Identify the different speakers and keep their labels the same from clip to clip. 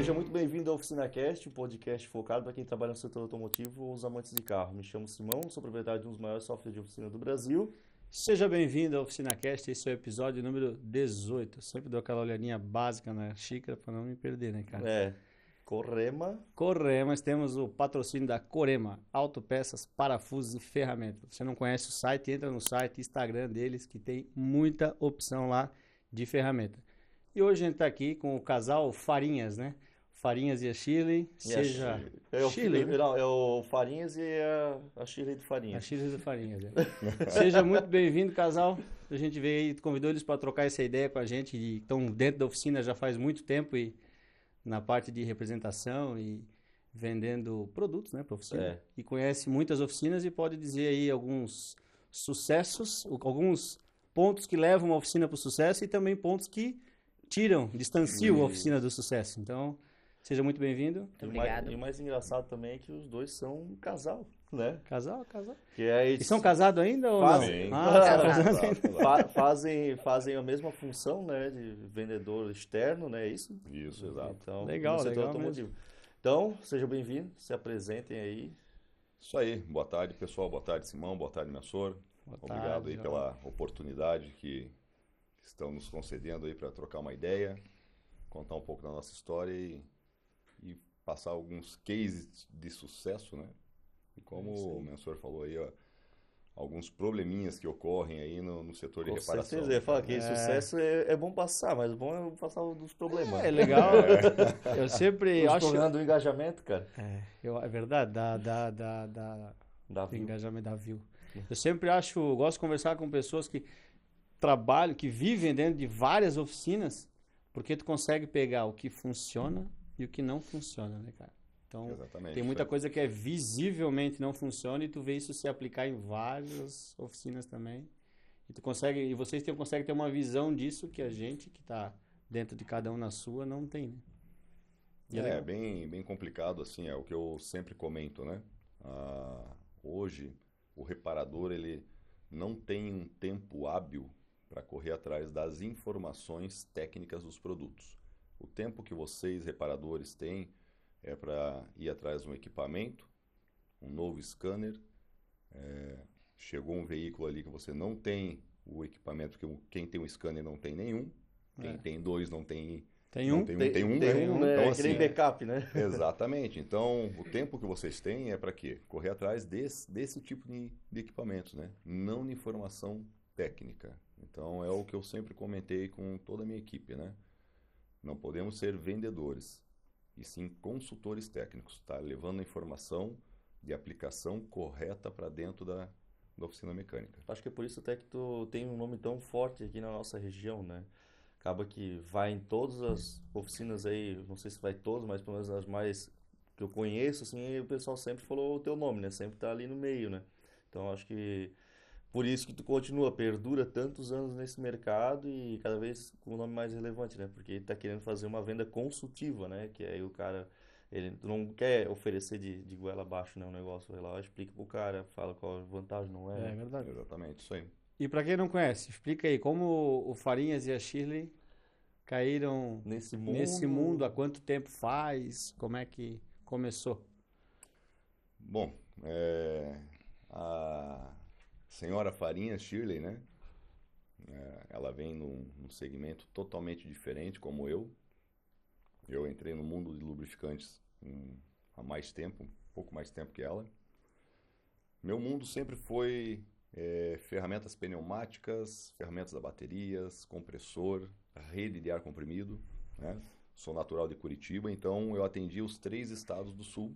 Speaker 1: Seja muito bem-vindo ao OficinaCast, um podcast focado para quem trabalha no setor automotivo ou os amantes de carro. Me chamo Simão, sou proprietário de um dos maiores softwares de oficina do Brasil.
Speaker 2: Seja bem-vindo ao OficinaCast, esse é o episódio número 18. Eu sempre dou aquela olhadinha básica na xícara para não me perder, né, cara?
Speaker 1: Corema.
Speaker 2: Mas temos o patrocínio da Corema, autopeças, parafusos e ferramentas. Se você não conhece o site, entra no site, Instagram deles, que tem muita opção lá de ferramenta. E hoje a gente está aqui com o casal Farinhas, né? Farinhas e a Shirley,
Speaker 1: Shirley, né? Não, é o Farinhas e a Shirley do Farinhas.
Speaker 2: A Shirley do Farinhas, né? Seja muito bem-vindo, casal. A gente veio aí, convidou eles para trocar essa ideia com a gente, e estão dentro da oficina já faz muito tempo e na parte de representação e vendendo produtos, né, para oficina. E conhece muitas oficinas e pode dizer aí alguns sucessos, alguns pontos que levam a oficina para o sucesso e também pontos que distanciam a oficina do sucesso. Então, seja muito bem-vindo.
Speaker 3: Muito obrigado.
Speaker 1: E o mais engraçado também é que os dois são um casal, né?
Speaker 2: Casal.
Speaker 1: E
Speaker 2: são casados ainda ou
Speaker 1: fazem,
Speaker 2: não?
Speaker 1: Fazem a mesma função, né, de vendedor externo, né? Isso,
Speaker 4: exato.
Speaker 1: Então,
Speaker 2: legal,
Speaker 1: no setor
Speaker 2: legal
Speaker 1: automotivo. Então, sejam bem-vindos, se apresentem aí.
Speaker 4: Isso aí. Boa tarde, pessoal. Boa tarde, Simão. Boa tarde, Mensor. Obrigado aí pela oportunidade que estão nos concedendo aí para trocar uma ideia, contar um pouco da nossa história e passar alguns cases de sucesso, né? E como o Mensor falou aí, ó, alguns probleminhas que ocorrem aí no setor de reparação.
Speaker 1: Com certeza, eu falo que sucesso é bom passar, mas bom é passar dos problemas.
Speaker 2: É legal. Eu sempre
Speaker 1: Os
Speaker 2: acho...
Speaker 1: problemas do engajamento, cara.
Speaker 2: É verdade, do engajamento da view. Eu sempre gosto de conversar com pessoas que trabalham, que vivem dentro de várias oficinas, porque tu consegue pegar o que funciona e o que não funciona, né, cara? Então,
Speaker 4: Exatamente,
Speaker 2: tem muita coisa que visivelmente não funciona e tu vê isso se aplicar em várias oficinas também. E vocês conseguem ter uma visão disso que a gente que está dentro de cada um na sua não tem, né?
Speaker 4: É bem complicado, assim, é o que eu sempre comento, né? Hoje, o reparador, ele não tem um tempo hábil para correr atrás das informações técnicas dos produtos. O tempo que vocês, reparadores, têm é para ir atrás de um equipamento, um novo scanner, chegou um veículo ali que você não tem o equipamento, porque quem tem um scanner não tem nenhum, quem tem dois não tem...
Speaker 2: Tem um,
Speaker 1: né?
Speaker 4: Então,
Speaker 1: assim, backup, né?
Speaker 4: Exatamente. Então, o tempo que vocês têm é para quê? Correr atrás desse tipo de equipamentos, né? Não de informação técnica. Então, é o que eu sempre comentei com toda a minha equipe, né? Não podemos ser vendedores, e sim consultores técnicos, tá? Levando a informação de aplicação correta para dentro da oficina mecânica.
Speaker 1: Acho que é por isso até que tu tem um nome tão forte aqui na nossa região, né? Acaba que vai em todas as oficinas aí, não sei se vai todas, mas pelo menos as mais que eu conheço, assim, o pessoal sempre falou o teu nome, né? Sempre tá ali no meio, né? Então, acho que por isso que tu perdura tantos anos nesse mercado e cada vez com o nome mais relevante, né? Porque ele tá querendo fazer uma venda consultiva, né? Que aí o cara, ele não quer oferecer de goela abaixo, né? Um negócio, vai lá, explica pro cara, fala qual a vantagem, não é?
Speaker 2: É verdade.
Speaker 4: Exatamente, isso aí.
Speaker 2: E para quem não conhece, explica aí como o Farinhas e a Shirley caíram nesse mundo, há quanto tempo faz, como é que começou?
Speaker 4: Bom, a senhora Farinhas, Shirley, né? Ela vem num segmento totalmente diferente, como eu. Eu entrei no mundo de lubrificantes há mais tempo, um pouco mais tempo que ela. Meu mundo sempre foi ferramentas pneumáticas, ferramentas da baterias, compressor, rede de ar comprimido, né? Sou natural de Curitiba, então eu atendi os 3 estados do sul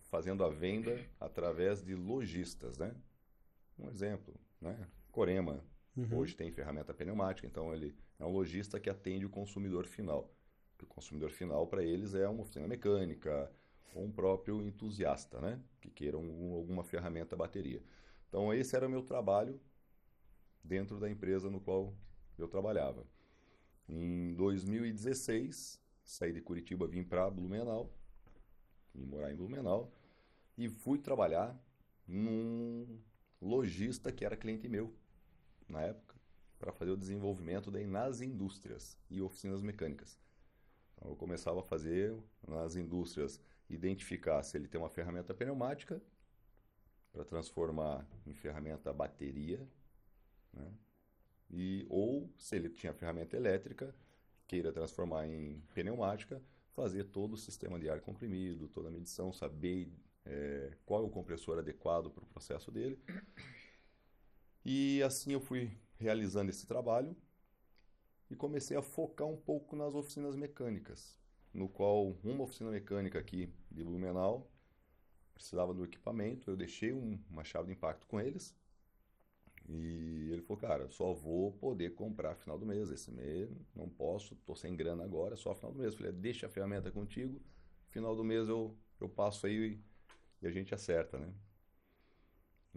Speaker 4: fazendo a venda através de lojistas, né? Um exemplo, né? Corema, hoje tem ferramenta pneumática, então ele é um lojista que atende o consumidor final. O consumidor final para eles é uma oficina mecânica ou um próprio entusiasta, né? Que queiram alguma ferramenta bateria. Então esse era o meu trabalho dentro da empresa no qual eu trabalhava. Em 2016, saí de Curitiba, vim para Blumenau, vim morar em Blumenau e fui trabalhar num lojista que era cliente meu na época, para fazer o desenvolvimento daí nas indústrias e oficinas mecânicas. Então, eu começava a fazer nas indústrias, identificar se ele tem uma ferramenta pneumática para transformar em ferramenta bateria, né? Ou se ele tinha ferramenta elétrica, queira transformar em pneumática, fazer todo o sistema de ar comprimido, toda a medição, saber qual é o compressor adequado para o processo dele. E assim eu fui realizando esse trabalho e comecei a focar um pouco nas oficinas mecânicas, no qual uma oficina mecânica aqui de Blumenau precisava do equipamento, eu deixei uma chave de impacto com eles e ele falou, cara, só vou poder comprar final do mês, esse mês não posso, estou sem grana agora, só final do mês. Eu falei, deixa a ferramenta contigo, final do mês eu passo aí e a gente acerta, né?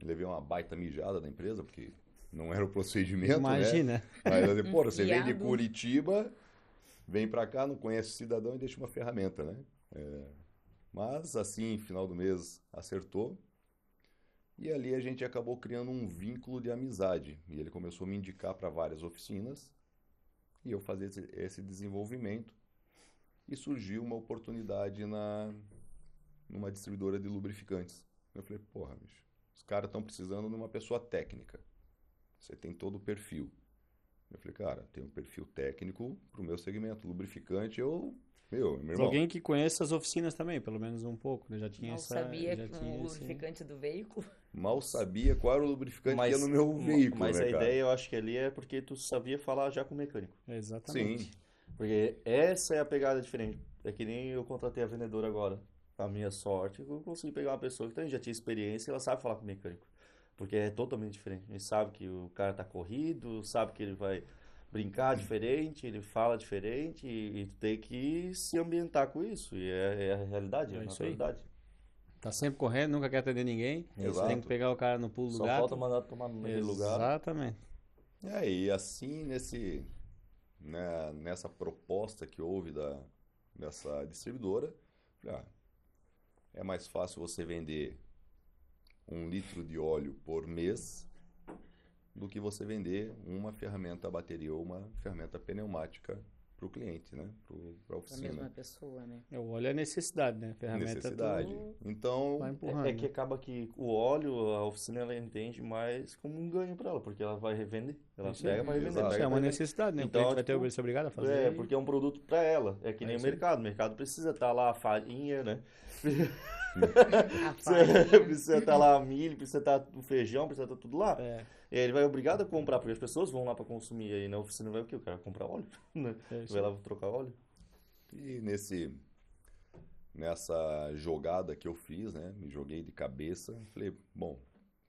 Speaker 4: Eu levei uma baita mijada da empresa, porque não era o procedimento,
Speaker 2: Imagina.
Speaker 4: né? Mas eu disse, pô, você vem de
Speaker 3: Fiado.
Speaker 4: Curitiba, vem pra cá, não conhece o cidadão e deixa uma ferramenta, né? Mas assim, final do mês acertou. E ali a gente acabou criando um vínculo de amizade. E ele começou a me indicar para várias oficinas e eu fazer esse desenvolvimento. E surgiu uma oportunidade numa distribuidora de lubrificantes. Eu falei, porra, bicho, os caras estão precisando de uma pessoa técnica. Você tem todo o perfil. Eu falei, cara, tem um perfil técnico para o meu segmento. Lubrificante, meu irmão.
Speaker 2: Alguém que conheça as oficinas também, pelo menos um pouco, né? Já tinha
Speaker 3: Mal
Speaker 2: essa...
Speaker 3: sabia
Speaker 2: já
Speaker 3: que
Speaker 2: tinha
Speaker 3: o
Speaker 2: esse-
Speaker 3: lubrificante do veículo.
Speaker 4: Mal sabia qual era o lubrificante que ia no meu veículo,
Speaker 1: mas
Speaker 4: né,
Speaker 1: a
Speaker 4: cara?
Speaker 1: ideia eu acho que ali é porque tu sabia falar já com o mecânico.
Speaker 2: Exatamente.
Speaker 4: Sim,
Speaker 1: Porque essa é a pegada diferente. É que nem eu contratei a vendedora agora. A minha sorte, eu consegui pegar uma pessoa que também já tinha experiência e ela sabe falar com o mecânico. Porque é totalmente diferente. A gente sabe que o cara tá corrido, sabe que ele vai brincar diferente, ele fala diferente e tu tem que se ambientar com isso. E é a realidade, é a
Speaker 2: É isso aí.
Speaker 1: naturalidade.
Speaker 2: Tá sempre correndo, nunca quer atender ninguém.
Speaker 4: Exato.
Speaker 2: Tem que pegar o cara no pulo do
Speaker 1: Só
Speaker 2: gato.
Speaker 1: falta mandar tomar naquele lugar.
Speaker 2: Exatamente.
Speaker 4: E assim, nessa proposta que houve dessa distribuidora, falei, é mais fácil você vender 1 litro de óleo por mês do que você vender uma ferramenta bateria ou uma ferramenta pneumática para o cliente, né? Para a
Speaker 3: Da
Speaker 4: oficina.
Speaker 3: mesma pessoa, né?
Speaker 2: Eu olho a necessidade, né? Ferramenta
Speaker 4: Necessidade.
Speaker 2: tu
Speaker 4: Então,
Speaker 2: vai empurrando.
Speaker 1: É que acaba que o óleo, a oficina, ela entende mais como um ganho para ela, porque ela vai revender. Ela
Speaker 2: Isso aí.
Speaker 1: pega para revender.
Speaker 4: Exato.
Speaker 2: Isso
Speaker 1: pega
Speaker 2: é uma
Speaker 1: pra revender.
Speaker 2: necessidade, né?
Speaker 1: Então,
Speaker 2: o cliente vai ter
Speaker 1: tipo,
Speaker 2: ser obrigado a fazer.
Speaker 1: É, porque é um produto para ela. É que nem
Speaker 2: É
Speaker 1: o
Speaker 2: isso aí.
Speaker 1: mercado. O mercado precisa estar lá a farinha, né?
Speaker 3: A farinha.
Speaker 1: Precisa estar lá a milho, precisa estar o feijão, precisa estar tudo lá.
Speaker 2: É,
Speaker 1: E aí ele vai obrigado a comprar, porque as pessoas vão lá para consumir. Aí na oficina vai o quê? O cara vai comprar óleo, né?
Speaker 2: é isso
Speaker 1: Vai
Speaker 2: aí.
Speaker 1: lá trocar óleo.
Speaker 4: e nessa jogada que eu fiz, né? Me joguei de cabeça, falei, bom,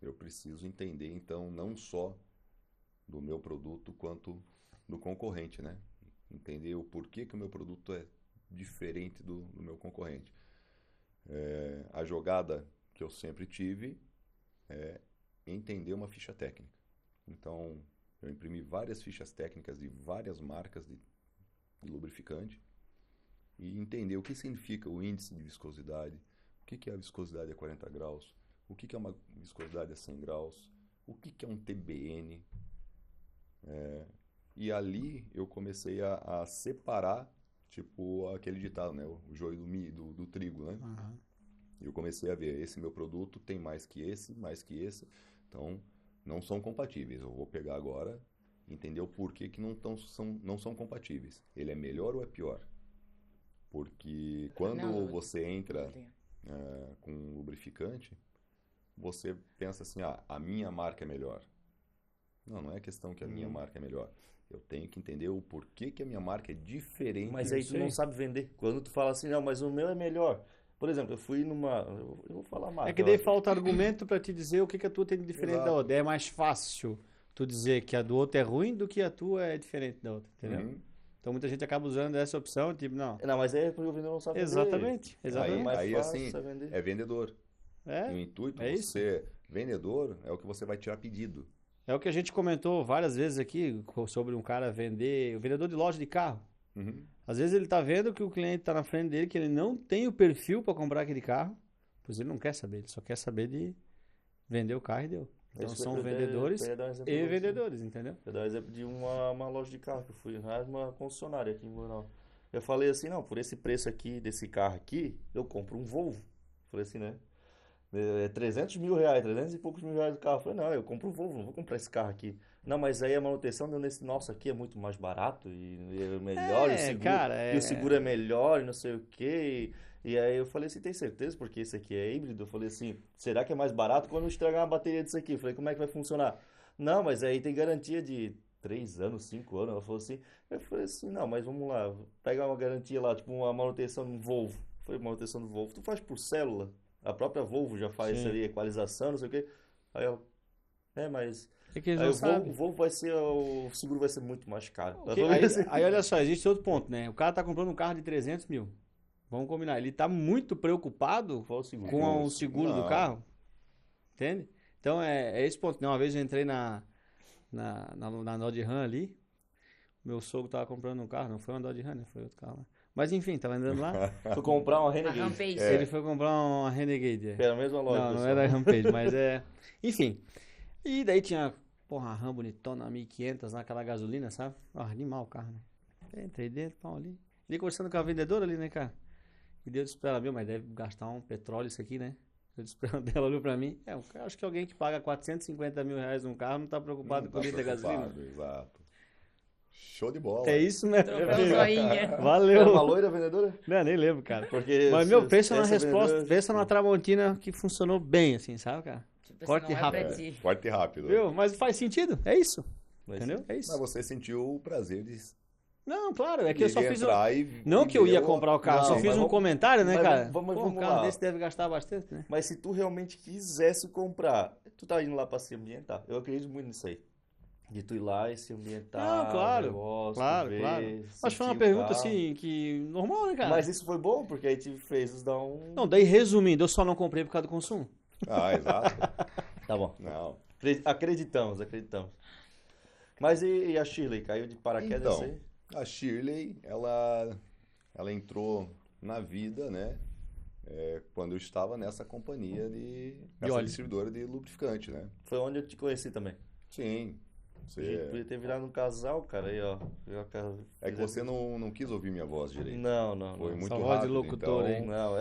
Speaker 4: eu preciso entender então não só do meu produto quanto do concorrente, né? Entender o porquê que o meu produto é diferente do meu concorrente. A jogada que eu sempre tive é entender uma ficha técnica. Então, eu imprimi várias fichas técnicas de várias marcas de lubrificante e entender o que significa o índice de viscosidade, o que é a viscosidade a 40 graus, o que é uma viscosidade a 100 graus, o que é um TBN. E ali eu comecei a separar, tipo aquele ditado, né? O joio do trigo, né?
Speaker 2: Aham.
Speaker 4: E eu comecei a ver, esse meu produto tem mais que esse, então não são compatíveis. Eu vou pegar agora, entender o porquê que não são compatíveis. Ele é melhor ou é pior? Porque quando
Speaker 3: Não,
Speaker 4: você entra com um lubrificante, você pensa assim, a minha marca é melhor. Não é questão que a minha marca é melhor. Eu tenho que entender o porquê que a minha marca é diferente.
Speaker 1: Mas aí tu não sabe vender. Quando tu fala assim, não, mas o meu é melhor. Por exemplo, eu fui numa. Eu vou falar marca.
Speaker 2: É que daí falta argumento pra te dizer o que que a tua tem de diferente
Speaker 4: Exato.
Speaker 2: da outra. É mais fácil tu dizer que a do outro é ruim do que a tua é diferente da outra, entendeu?
Speaker 4: Uhum.
Speaker 2: Então muita gente acaba usando essa opção, tipo, não.
Speaker 1: Não, mas é porque o vendedor não sabe vender.
Speaker 2: Exatamente, exatamente.
Speaker 1: É mais
Speaker 4: Aí
Speaker 1: fácil
Speaker 4: assim,
Speaker 1: saber vender.
Speaker 4: é vendedor. E o
Speaker 2: É,
Speaker 4: intuito
Speaker 2: é
Speaker 4: de
Speaker 2: isso.
Speaker 4: ser vendedor é o que você vai tirar pedido.
Speaker 2: é o que a gente comentou várias vezes aqui sobre um cara vender, o vendedor de loja de carro.
Speaker 4: Uhum.
Speaker 2: Às vezes ele tá vendo que o cliente está na frente dele, que ele não tem o perfil para comprar aquele carro, pois ele não quer saber, ele só quer saber de vender o carro e deu. Então
Speaker 1: Isso
Speaker 2: são
Speaker 1: eu ia-
Speaker 2: vendedores
Speaker 1: eu ia dar um exemplo
Speaker 2: e
Speaker 1: pra você.
Speaker 2: vendedores, entendeu?
Speaker 1: Eu vou dar um exemplo de uma loja de carro que eu fui, uma concessionária aqui em Blumenau. Eu falei assim, não, por esse preço aqui, desse carro aqui, eu compro um Volvo. Falei assim, né? É 300 mil reais, 300 e poucos mil reais do carro. Eu falei, não, eu compro um Volvo, não vou comprar esse carro aqui. Não, mas aí a manutenção deu nesse nosso aqui é muito mais barato e é melhor, e o seguro,
Speaker 2: Cara,
Speaker 1: e o seguro é melhor e não sei o quê. E aí eu falei assim, tem certeza? Porque esse aqui é híbrido. Eu falei assim, será que é mais barato quando eu estragar uma bateria disso aqui? Eu falei, como é que vai funcionar? Não, mas aí tem garantia de 3 anos, 5 anos. Ela falou assim, eu falei assim, não, mas vamos lá, pega uma garantia lá, tipo uma manutenção no Volvo. Eu falei, manutenção do Volvo, tu faz por célula? A própria Volvo já faz isso
Speaker 2: Sim.
Speaker 1: ali, equalização, não sei o quê. Aí eu, mas
Speaker 2: É que eles
Speaker 1: aí
Speaker 2: não
Speaker 1: o
Speaker 2: sabem.
Speaker 1: Volvo vai ser, o seguro vai ser muito mais caro. Eu
Speaker 2: Que-
Speaker 1: falei
Speaker 2: Aí,
Speaker 1: assim,
Speaker 2: aí olha só, existe outro ponto, né? O cara tá comprando um carro de 300 mil. Vamos combinar. Ele tá muito preocupado
Speaker 1: qual o seguro?
Speaker 2: com o seguro do
Speaker 4: Não.
Speaker 2: carro. Entende? Então é esse ponto. Não, uma vez eu entrei na Dodge Ram ali. Meu sogro tava comprando um carro. Não foi uma Dodge Ram, né? Foi outro carro lá. Mas enfim, tava andando lá.
Speaker 1: Tu comprar uma
Speaker 3: A
Speaker 1: Renegade.
Speaker 3: Rampage.
Speaker 2: Ele foi comprar uma Renegade.
Speaker 1: Que era a mesma loja,
Speaker 2: Não, não
Speaker 1: pessoal.
Speaker 2: era Rampage, mas é. Enfim. E daí tinha, porra, a Ram bonitona, 1500 naquela gasolina, sabe? Ah, animal o carro, né? Entrei dentro, pau ali. Ele conversando com a vendedora ali, né, cara? E deu disse pra ela, meu, mas deve gastar um petróleo isso aqui, né? Eu disse pra ela, ela olhou pra mim. Eu acho que alguém que paga 450 mil reais num carro não tá preocupado
Speaker 4: Não
Speaker 2: com o
Speaker 4: tá
Speaker 2: litro de gasolina.
Speaker 4: preocupado, exato. Show de bola.
Speaker 2: É isso mesmo.
Speaker 3: Trocou o joinha.
Speaker 1: Era uma
Speaker 2: Valeu.
Speaker 1: loira vendedora?
Speaker 2: Não, nem lembro, cara.
Speaker 1: Porque
Speaker 2: Mas, meu, pensa na
Speaker 1: essa
Speaker 2: resposta,
Speaker 1: vendedora-
Speaker 2: pensa na Tramontina que funcionou bem, assim, sabe, cara?
Speaker 3: Tipo,
Speaker 2: Corte
Speaker 3: não é
Speaker 2: rápido.
Speaker 3: pra ti.
Speaker 4: Forte e rápido.
Speaker 2: Viu? Mas faz sentido, é isso.
Speaker 1: Mas
Speaker 2: Entendeu? É
Speaker 4: Mas
Speaker 2: isso.
Speaker 4: você sentiu o prazer de
Speaker 2: Não, claro, é que eu só fiz um...
Speaker 4: entrar e
Speaker 2: Não que eu ia
Speaker 4: ver
Speaker 2: comprar o carro,
Speaker 1: Não,
Speaker 2: só
Speaker 1: mas
Speaker 2: fiz um
Speaker 1: vamos-
Speaker 2: comentário, né,
Speaker 1: mas
Speaker 2: cara?
Speaker 1: vamos-
Speaker 2: Pô, um
Speaker 1: vamos
Speaker 2: carro
Speaker 1: lá.
Speaker 2: desse deve gastar bastante, né?
Speaker 1: Mas se tu realmente quisesse comprar, tu tá indo lá pra se ambientar. Eu acredito muito nisso aí. De tu ir lá e se ambientar.
Speaker 2: Não, claro,
Speaker 1: negócio,
Speaker 2: claro,
Speaker 1: ver,
Speaker 2: claro. Mas foi uma
Speaker 1: sentir o
Speaker 2: pergunta,
Speaker 1: carro.
Speaker 2: assim, que... Normal, né, cara?
Speaker 1: Mas isso foi bom, porque aí te fez nos dar um...
Speaker 2: Não, daí resumindo, eu só não comprei por causa do consumo.
Speaker 4: Ah, exato.
Speaker 1: Tá bom.
Speaker 4: Não.
Speaker 1: Acreditamos. Mas e a Shirley? Caiu de paraquedas
Speaker 4: Então,
Speaker 1: aí?
Speaker 4: a Shirley, ela entrou na vida, né? Quando eu estava nessa companhia nessa
Speaker 2: óleo.
Speaker 4: distribuidora de lubrificante, né?
Speaker 1: Foi onde eu te conheci também.
Speaker 4: Sim.
Speaker 1: A gente podia ter virado um casal, cara, aí, ó.
Speaker 4: É que você não quis ouvir minha voz direito.
Speaker 1: Não.
Speaker 4: Foi muito
Speaker 2: Essa voz de
Speaker 4: rápido,
Speaker 2: locutor,
Speaker 4: então,
Speaker 2: hein?
Speaker 1: Não,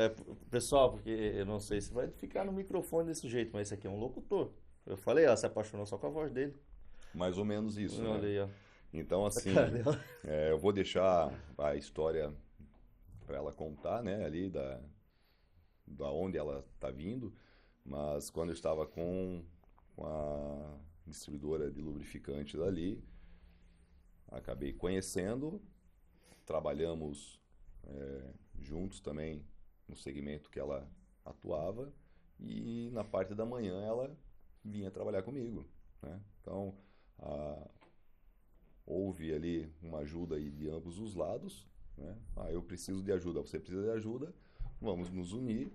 Speaker 1: pessoal, porque eu não sei se vai ficar no microfone desse jeito, mas esse aqui é um locutor. Eu falei, ela se apaixonou só com a voz dele.
Speaker 4: mais ou menos isso,
Speaker 1: Olha
Speaker 4: né?
Speaker 1: aí, ó.
Speaker 4: Então, assim,
Speaker 1: Cara dela.
Speaker 4: eu vou deixar a história para ela contar, né? Ali da onde ela está vindo. Mas quando eu estava com a distribuidora de lubrificante dali, acabei conhecendo, trabalhamos juntos também no segmento que ela atuava e na parte da manhã ela vinha trabalhar comigo, né? Então, houve ali uma ajuda aí de ambos os lados, né? Eu preciso de ajuda, você precisa de ajuda, vamos nos unir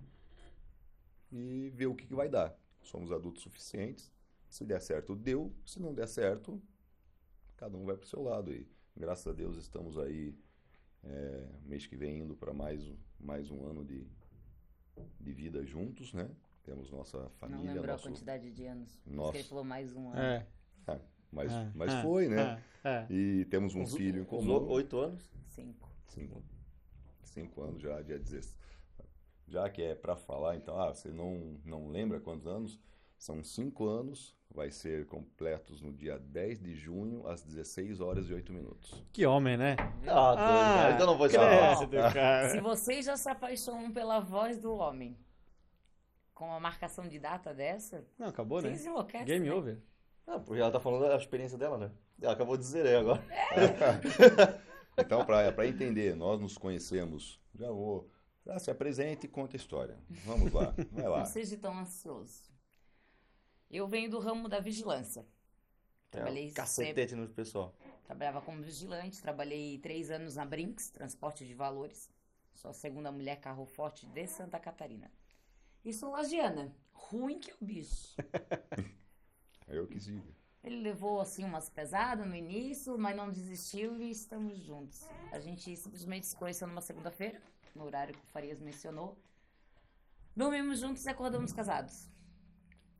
Speaker 4: e ver o que vai dar. Somos adultos suficientes, se der certo, deu, se não der certo, cada um vai para o seu lado. E graças a Deus estamos aí, mês que vem, indo para mais um ano de vida juntos, né? Temos nossa
Speaker 3: Não
Speaker 4: família,
Speaker 3: lembrou a
Speaker 4: nosso...
Speaker 3: quantidade de anos. Por isso
Speaker 4: Nossa.
Speaker 3: que ele falou mais um ano.
Speaker 2: É.
Speaker 4: Mas foi, né? E temos um filho em
Speaker 1: Uns
Speaker 4: comum.
Speaker 1: 8 anos?
Speaker 3: 5.
Speaker 4: 5 anos já, dia 16. Já que é para falar, então, você não lembra quantos anos? São 5 anos, vai ser completos no dia 10 de junho, às 16 horas e 8 minutos.
Speaker 2: Que homem, né?
Speaker 1: Ah, cara, então não vou chamar.
Speaker 2: credo, cara.
Speaker 3: Se vocês já se apaixonam pela voz do homem, com uma marcação de data dessa,
Speaker 2: Não, acabou, né?
Speaker 3: vocês enlouquecem.
Speaker 2: Game
Speaker 3: né?
Speaker 2: over.
Speaker 1: Ah, porque ela tá falando da experiência dela, né? Ela acabou de dizer aí agora.
Speaker 4: Então, para entender, nós nos conhecemos, se apresente e conta a história. Vamos lá, vai lá.
Speaker 3: Não seja tão ansioso. Eu venho do ramo da vigilância. Trabalhei
Speaker 1: Cacetete no pessoal.
Speaker 3: Trabalhava como vigilante, trabalhei 3 anos na Brinks, transporte de valores. Sou a segunda mulher carro forte de Santa Catarina. E sou lagiana, ruim que é o bicho.
Speaker 4: Eu que digo.
Speaker 3: Ele levou assim umas pesadas no início, mas não desistiu e estamos juntos. A gente simplesmente se conheceu numa segunda-feira, no horário que o Farias mencionou. Dormimos juntos e acordamos casados.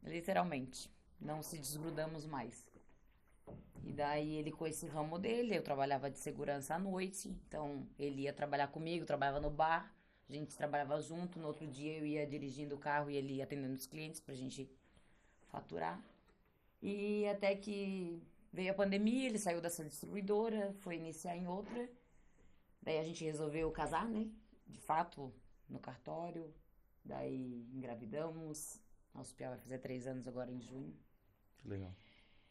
Speaker 3: Literalmente. Não se desgrudamos mais. E daí ele com esse ramo dele, eu trabalhava de segurança à noite, então ele ia trabalhar comigo, trabalhava no bar, a gente trabalhava junto, no outro dia eu ia dirigindo o carro e ele ia atendendo os clientes pra gente faturar. E até que veio a pandemia, ele saiu dessa distribuidora, foi iniciar em outra. Daí a gente resolveu casar, né? De fato, no cartório. Daí engravidamos. Nosso piá vai fazer 3 anos agora em junho.
Speaker 1: Legal.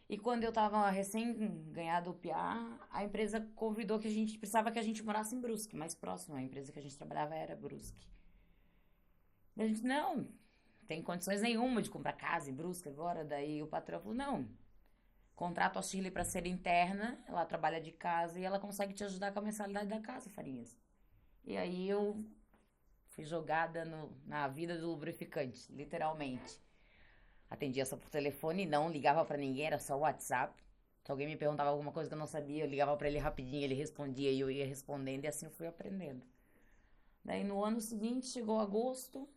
Speaker 3: E quando eu tava recém-ganhado o piá, a empresa convidou que a gente precisava que a gente morasse em Brusque, mais próximo. A empresa que a gente trabalhava era Brusque. Daí a gente, não, tem condições nenhuma de comprar casa em Brusque agora. Daí o patrão falou, não, contrato a Shirley para ser interna, ela trabalha de casa e ela consegue te ajudar com a mensalidade da casa, Farinhas. E aí eu fui jogada na vida do lubrificante, literalmente. Atendia só por telefone, não ligava pra ninguém, era só WhatsApp. Se alguém me perguntava alguma coisa que eu não sabia, eu ligava pra ele rapidinho, ele respondia e eu ia respondendo, e assim eu fui aprendendo. Daí no ano seguinte, chegou agosto,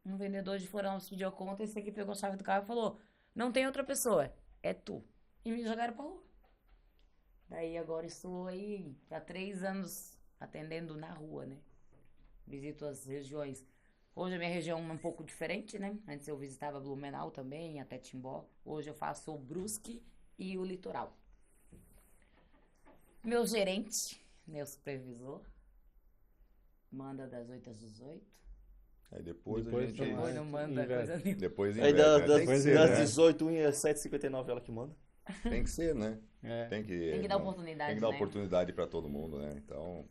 Speaker 3: um vendedor de Florianópolis pediu a conta, esse aqui pegou a chave do carro e falou, não tem outra pessoa, é tu. E me jogaram pra rua. Daí agora estou aí há 3 anos atendendo na rua, né? Visito as regiões. Hoje a minha região é um pouco diferente, né? Antes eu visitava Blumenau também, até Timbó. Hoje eu faço o Brusque e o litoral. Meu gerente, meu supervisor, manda das 8 às 18.
Speaker 4: Aí depois a
Speaker 2: Depois
Speaker 4: gente...
Speaker 2: tem mais.
Speaker 3: Não manda
Speaker 2: inverte.
Speaker 3: coisa nenhuma.
Speaker 4: Depois
Speaker 1: Aí
Speaker 4: inverte, né?
Speaker 1: das,
Speaker 4: Tem que
Speaker 1: das,
Speaker 4: ser,
Speaker 1: das
Speaker 4: né?
Speaker 1: 18 e às 7h59 ela que manda.
Speaker 4: Tem que ser, né?
Speaker 2: É.
Speaker 4: Tem que
Speaker 3: Tem que dar
Speaker 4: não,
Speaker 3: oportunidade,
Speaker 4: tem que dar
Speaker 3: né?
Speaker 4: oportunidade para todo mundo, né? Então,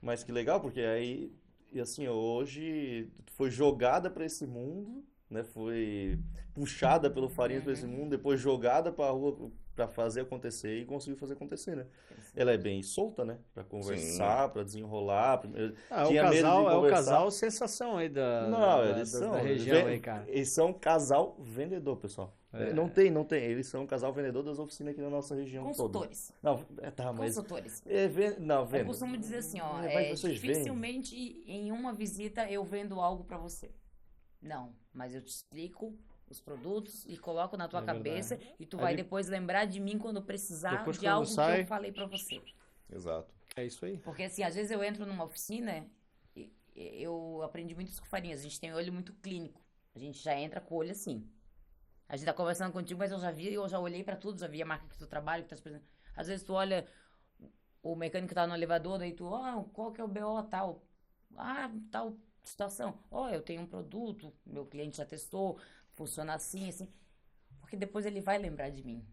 Speaker 1: Mas que legal, porque aí, e assim, hoje foi jogada para esse mundo, né? Foi puxada pelo Farinhas para esse mundo, depois jogada para a rua para fazer acontecer e conseguiu fazer acontecer, né? Ela é bem solta, né? Para conversar, para desenrolar.
Speaker 2: Ah,
Speaker 1: Tinha medo de
Speaker 2: é o
Speaker 1: conversar.
Speaker 2: casal sensação aí
Speaker 1: Não, eles
Speaker 2: da
Speaker 1: são.
Speaker 2: região aí, cara.
Speaker 1: Eles são casal vendedor, pessoal.
Speaker 2: É.
Speaker 1: Não tem. Eles são casal vendedor das oficinas aqui na nossa região toda.
Speaker 3: Consultores.
Speaker 1: Não, tá, mas.
Speaker 3: Consultores.
Speaker 1: Não,
Speaker 3: Eu
Speaker 1: venda.
Speaker 3: costumo dizer assim, ó,
Speaker 1: Mas vocês vendem.
Speaker 3: dificilmente em uma visita eu vendo algo pra você. Não, mas eu te explico os produtos e coloco na tua
Speaker 2: É
Speaker 3: cabeça
Speaker 2: verdade.
Speaker 3: e tu
Speaker 2: Aí
Speaker 3: vai depois lembrar de mim quando precisar
Speaker 2: Depois
Speaker 3: de
Speaker 2: quando
Speaker 3: algo
Speaker 2: sai-
Speaker 3: que eu falei pra você.
Speaker 4: exato.
Speaker 2: É isso aí.
Speaker 3: Porque assim, às vezes eu entro numa oficina e eu aprendi muito isso com Farinhas, a gente tem olho muito clínico. A gente já entra com o olho assim. A gente tá conversando contigo, mas eu já olhei pra tudo, já vi a marca que tu trabalha, que tá se Às vezes tu olha o mecânico que tá no elevador, daí tu, qual que é o BO tal? Tal situação. Eu tenho um produto, meu cliente já testou, funciona assim, assim. Porque depois ele vai lembrar de mim.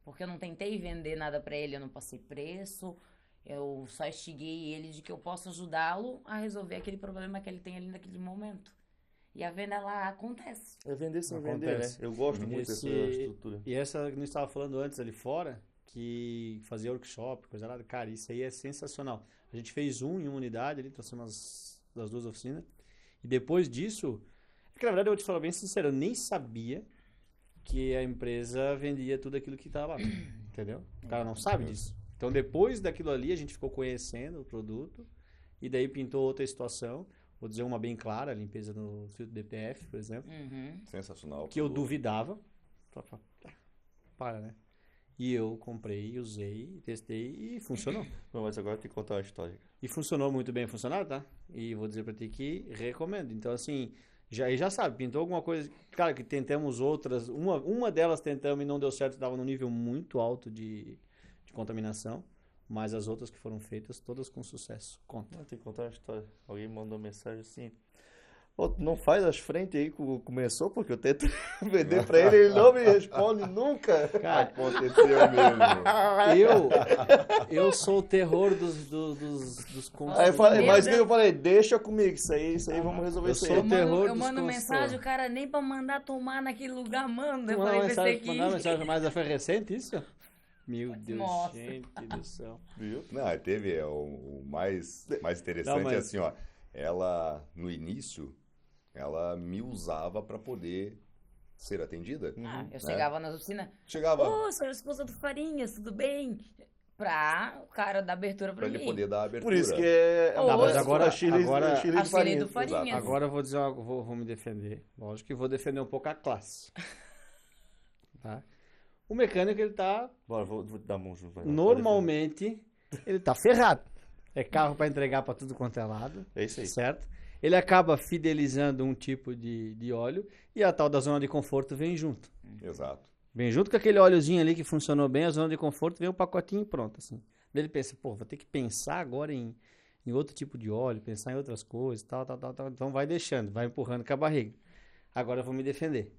Speaker 3: Porque eu não tentei vender nada pra ele, eu não passei preço, eu só instiguei ele de que eu posso ajudá-lo a resolver aquele problema que ele tem ali naquele momento. E a venda, ela acontece.
Speaker 1: É vender sem vender, né?
Speaker 2: Acontece.
Speaker 1: Eu gosto muito dessa estrutura.
Speaker 2: E essa que nós estávamos falando antes ali fora, que fazia workshop, coisa lá, cara, isso aí é sensacional. A gente fez em uma unidade ali, trouxemos das 2 oficinas. E depois disso, é que na verdade eu vou te falar bem sincero, eu nem sabia que a empresa vendia tudo aquilo que estava lá, entendeu? O cara não sabe disso. Então depois daquilo ali a gente ficou conhecendo o produto e daí pintou outra situação. Vou dizer uma bem clara, a limpeza no filtro DPF, por exemplo,
Speaker 4: Sensacional.
Speaker 2: que eu duvidava. Para, né? E eu comprei, usei, testei e funcionou.
Speaker 1: Não, mas agora tem que contar uma história.
Speaker 2: E funcionou muito bem, funcionar, tá? E vou dizer pra ti que recomendo. Então, assim, já sabe, pintou alguma coisa. Cara, que tentamos outras. Uma delas tentamos e não deu certo, estava num nível muito alto de contaminação. Mas as outras que foram feitas, todas com sucesso. Conta.
Speaker 1: Tem que contar uma história. Alguém mandou mensagem assim. Pô, tu não faz as frentes aí que começou, porque eu tento vender pra ele não me responde nunca.
Speaker 2: Cara,
Speaker 4: Aconteceu mesmo.
Speaker 2: eu sou o terror dos
Speaker 1: Aí eu falei,
Speaker 3: Meu
Speaker 1: mas
Speaker 3: Deus.
Speaker 1: eu falei, deixa comigo, isso aí vamos resolver
Speaker 2: Eu
Speaker 1: isso
Speaker 2: sou
Speaker 1: aí.
Speaker 2: o terror
Speaker 3: Eu
Speaker 2: dos
Speaker 3: mando
Speaker 2: consultores.
Speaker 3: mensagem, o cara nem pra mandar tomar naquele lugar manda. Eu
Speaker 2: Mandar
Speaker 3: falei pra esse
Speaker 2: mensagem, mandar
Speaker 3: aqui.
Speaker 2: mensagem, mas foi recente isso? Meu Deus,
Speaker 3: Nossa.
Speaker 2: gente do céu.
Speaker 1: Viu?
Speaker 4: Não, teve o mais interessante,
Speaker 2: Não, mas-
Speaker 4: assim, ó. Ela, no início, ela me usava para poder ser atendida.
Speaker 3: Eu chegava nas oficinas.
Speaker 4: Chegava
Speaker 3: Ô, sou a esposa do Farinhas, tudo bem? Pra o cara dar abertura pra
Speaker 4: para
Speaker 3: mim.
Speaker 4: ele poder dar a abertura.
Speaker 1: Por isso que é
Speaker 3: Não, mas
Speaker 2: agora-
Speaker 1: a Chile
Speaker 2: agora-
Speaker 1: de
Speaker 3: A Chile
Speaker 1: farinha.
Speaker 3: do Farinhas.
Speaker 2: Agora eu vou dizer vou me defender. Lógico que vou defender um pouco a classe. Tá? O mecânico, ele tá,
Speaker 1: Bora, vou te dar a mão junto. vai lá,
Speaker 2: normalmente, ele tá ferrado. É carro para entregar para tudo quanto é lado.
Speaker 1: É isso aí.
Speaker 2: Certo? Ele acaba fidelizando um tipo de óleo e a tal da zona de conforto vem junto.
Speaker 4: Exato.
Speaker 2: Vem junto com aquele óleozinho ali que funcionou bem, a zona de conforto, vem o pacotinho pronto, assim. Daí ele pensa, pô, vou ter que pensar agora em outro tipo de óleo, pensar em outras coisas, tal. Então vai deixando, vai empurrando com a barriga. Agora eu vou me defender.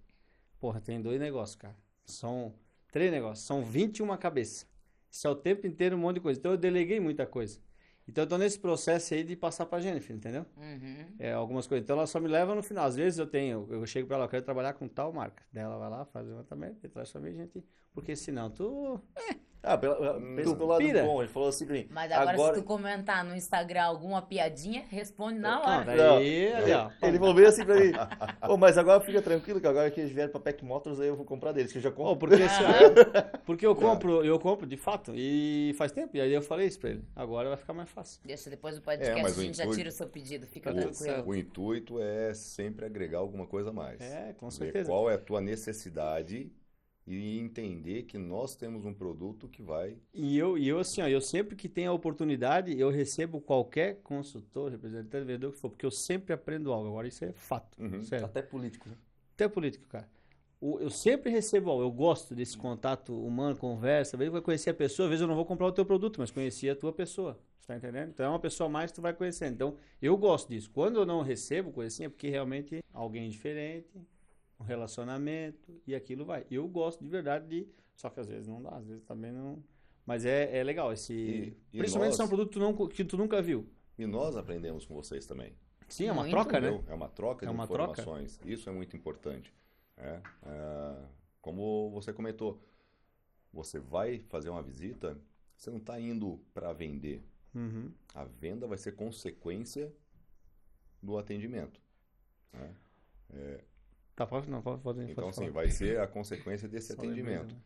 Speaker 2: Porra, tem 2 negócios, cara. São 3 negócios, são 21 cabeças. Isso é o tempo inteiro um monte de coisa. Então eu deleguei muita coisa. Então eu tô nesse processo aí de passar pra Jennifer, entendeu? Algumas coisas. Então ela só me leva no final. Às vezes eu chego pra ela, eu quero trabalhar com tal marca. Daí ela vai lá, faz o levantamento e traz pra mim, gente. Porque senão tu.
Speaker 1: Pensa pelo lado
Speaker 2: pira.
Speaker 1: bom. Ele falou assim pra mim.
Speaker 3: Mas agora, se tu comentar no Instagram alguma piadinha, responde na
Speaker 2: Não,
Speaker 3: hora.
Speaker 2: daí, ali, ó.
Speaker 1: Ele falou bem assim pra mim. Pô, mas agora fica tranquilo que agora que eles vieram pra Pack Motors, aí eu vou comprar deles, que eu já compro.
Speaker 2: Oh, porque, porque eu compro de fato, e faz tempo, e aí eu falei isso pra ele. Agora vai ficar mais fácil.
Speaker 3: Deixa depois do podcast,
Speaker 4: mas
Speaker 3: a
Speaker 4: o
Speaker 3: gente já
Speaker 4: intuito-
Speaker 3: tira o seu pedido, fica tranquilo.
Speaker 4: O intuito é sempre agregar alguma coisa a mais.
Speaker 2: Com
Speaker 4: Ver
Speaker 2: certeza.
Speaker 4: qual é a tua necessidade e entender que nós temos um produto que vai...
Speaker 2: E eu assim, ó, eu sempre que tenho a oportunidade, eu recebo qualquer consultor, representante, vendedor que for, porque eu sempre aprendo algo. Agora isso é fato, sério.
Speaker 1: Até político, né?
Speaker 2: Até político, cara. Eu sempre recebo algo, eu gosto desse contato humano, conversa, às vezes vai conhecer a pessoa, às vezes eu não vou comprar o teu produto, mas conheci a tua pessoa, você tá entendendo? Então é uma pessoa a mais que tu vai conhecendo. Então eu gosto disso. Quando eu não recebo coisa assim, é porque realmente alguém diferente, um relacionamento e aquilo vai. Eu gosto de verdade de... Só que às vezes não dá, às vezes também não... Mas é legal esse... Principalmente se é um produto que tu nunca viu.
Speaker 4: E nós aprendemos com vocês também.
Speaker 2: Sim, é uma
Speaker 3: Muito,
Speaker 2: troca, né?
Speaker 4: Entendeu? É uma troca de
Speaker 2: uma
Speaker 4: informações. Isso é muito importante. Como você comentou, você vai fazer uma visita, você não está indo para vender.
Speaker 2: Uhum.
Speaker 4: A venda vai ser consequência do atendimento. Né?
Speaker 2: Tá, pode
Speaker 4: Então, assim,
Speaker 2: falar.
Speaker 4: vai ser a consequência desse
Speaker 2: Só lembrei,
Speaker 4: atendimento.
Speaker 2: né?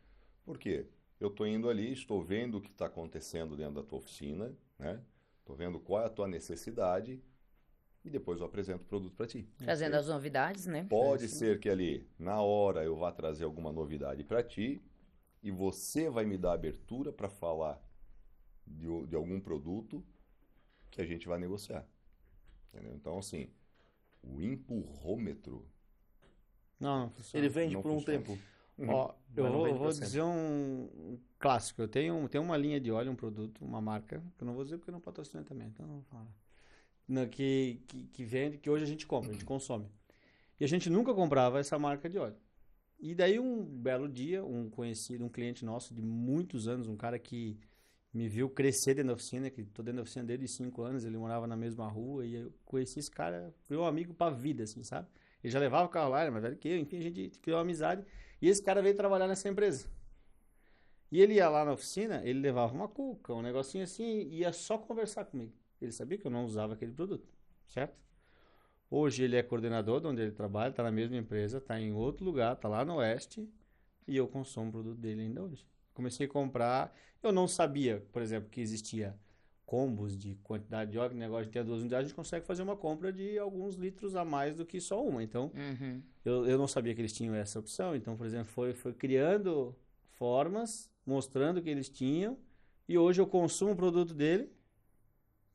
Speaker 4: Por quê? Eu estou indo ali, estou vendo o que está acontecendo dentro da tua oficina, né? Estou vendo qual é a tua necessidade e depois eu apresento o produto para ti.
Speaker 3: Trazendo as novidades, né?
Speaker 4: Pode ser que ali, na hora, eu vá trazer alguma novidade para ti e você vai me dar abertura para falar de algum produto que a gente vai negociar. Entendeu? Então, assim, o empurrômetro...
Speaker 2: Não funciona.
Speaker 1: Ele vende
Speaker 4: Não
Speaker 1: por um
Speaker 4: funciona.
Speaker 1: tempo.
Speaker 2: Ó,
Speaker 1: Mas não vende
Speaker 2: vou
Speaker 1: pra sempre.
Speaker 2: dizer um clássico. Eu tenho uma linha de óleo, um produto, uma marca, que eu não vou dizer porque não patrocina também, então não vou falar. Que vende, que hoje a gente compra, a gente consome. E a gente nunca comprava essa marca de óleo. E daí um belo dia, um conhecido, um cliente nosso de muitos anos, um cara que me viu crescer dentro da oficina, que tô dentro da oficina dele de 5 anos, ele morava na mesma rua, e eu conheci esse cara, foi um amigo pra vida, assim, sabe? Ele já levava o carro lá, era mais velho que eu, enfim, a gente criou uma amizade. E esse cara veio trabalhar nessa empresa. E ele ia lá na oficina, ele levava uma cuca, um negocinho assim, e ia só conversar comigo. Ele sabia que eu não usava aquele produto, certo? Hoje ele é coordenador de onde ele trabalha, está na mesma empresa, está em outro lugar, está lá no Oeste, e eu consumo o produto dele ainda hoje. Comecei a comprar, eu não sabia, por exemplo, que existia combos de quantidade de óleo, negócio de ter 2 unidades, a gente consegue fazer uma compra de alguns litros a mais do que só uma. Então, eu não sabia que eles tinham essa opção. Então, por exemplo, foi criando formas, mostrando que eles tinham, e hoje eu consumo o produto dele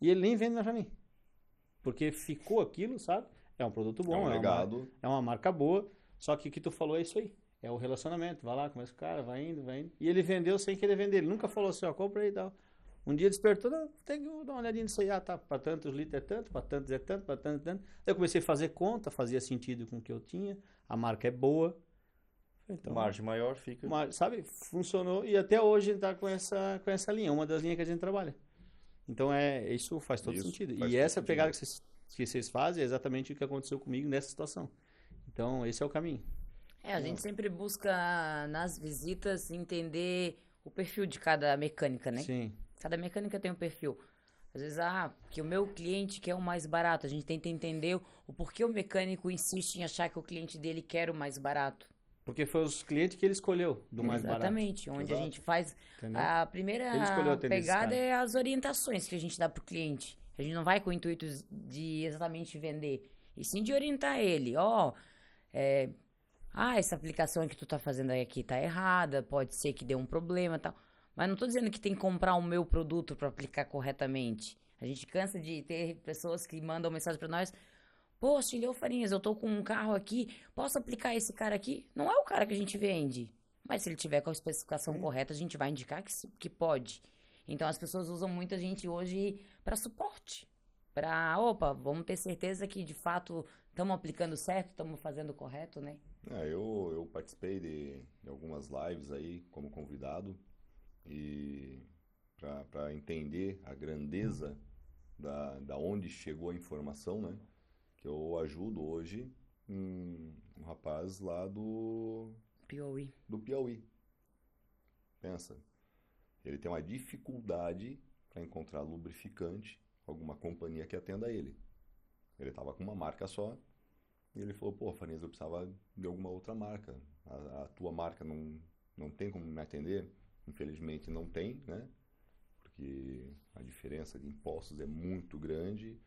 Speaker 2: e ele nem vende mais pra mim. Porque ficou aquilo, sabe? É um produto bom,
Speaker 4: É um legado.
Speaker 2: É uma marca boa, só que o que tu falou é isso aí. É o relacionamento. Vai lá, começa o cara, vai indo. E ele vendeu sem querer vender. Ele nunca falou assim, ó, compra aí e tal. Um dia despertou, não, tem que dar uma olhadinha nisso aí. Ah, tá, para tantos litros é tanto, para tantos é tanto, para tantos é tanto. Aí eu comecei a fazer conta, fazia sentido com o que eu tinha. A marca é boa. Então,
Speaker 1: Margem maior fica.
Speaker 2: sabe, funcionou e até hoje está com essa linha, uma das linhas que a gente trabalha. Então, isso faz todo sentido.
Speaker 4: Faz
Speaker 2: E
Speaker 4: todo
Speaker 2: essa
Speaker 4: sentido.
Speaker 2: pegada que vocês fazem é exatamente o que aconteceu comigo nessa situação. Então, esse é o caminho.
Speaker 3: A gente sempre busca nas visitas entender o perfil de cada mecânica, né?
Speaker 2: Sim.
Speaker 3: Cada mecânica tem um perfil. Às vezes, que o meu cliente quer o mais barato. A gente tenta entender o porquê o mecânico insiste em achar que o cliente dele quer o mais barato.
Speaker 2: Porque foi os clientes que ele escolheu do mais barato.
Speaker 3: Exatamente. Onde
Speaker 4: Exato.
Speaker 3: a gente faz...
Speaker 2: Entendeu?
Speaker 3: A primeira
Speaker 2: Ele escolheu atender esse
Speaker 3: pegada
Speaker 2: cara.
Speaker 3: é as orientações que a gente dá pro cliente. A gente não vai com o intuito de exatamente vender. E sim de orientar ele. essa aplicação que tu tá fazendo aí aqui tá errada, pode ser que dê um problema e tal. Mas não tô dizendo que tem que comprar o meu produto para aplicar corretamente. A gente cansa de ter pessoas que mandam mensagem para nós: pô, Chileu Farinhas, eu tô com um carro aqui, posso aplicar esse cara aqui? Não é o cara que a gente vende. Mas se ele tiver com a especificação correta, a gente vai indicar que pode. Então as pessoas usam muito a gente hoje para suporte. Opa, vamos ter certeza que de fato estamos aplicando certo, estamos fazendo correto, né?
Speaker 4: Eu participei de algumas lives aí como convidado e para entender a grandeza da onde chegou a informação, né? Que eu ajudo hoje um rapaz lá do Piauí. Pensa, ele tem uma dificuldade para encontrar lubrificante, alguma companhia que atenda ele. Ele estava com uma marca só e ele falou: pô, Farinhas, eu precisava de alguma outra marca. A tua marca não tem como me atender? Infelizmente não tem, né? Porque a diferença de impostos é muito grande,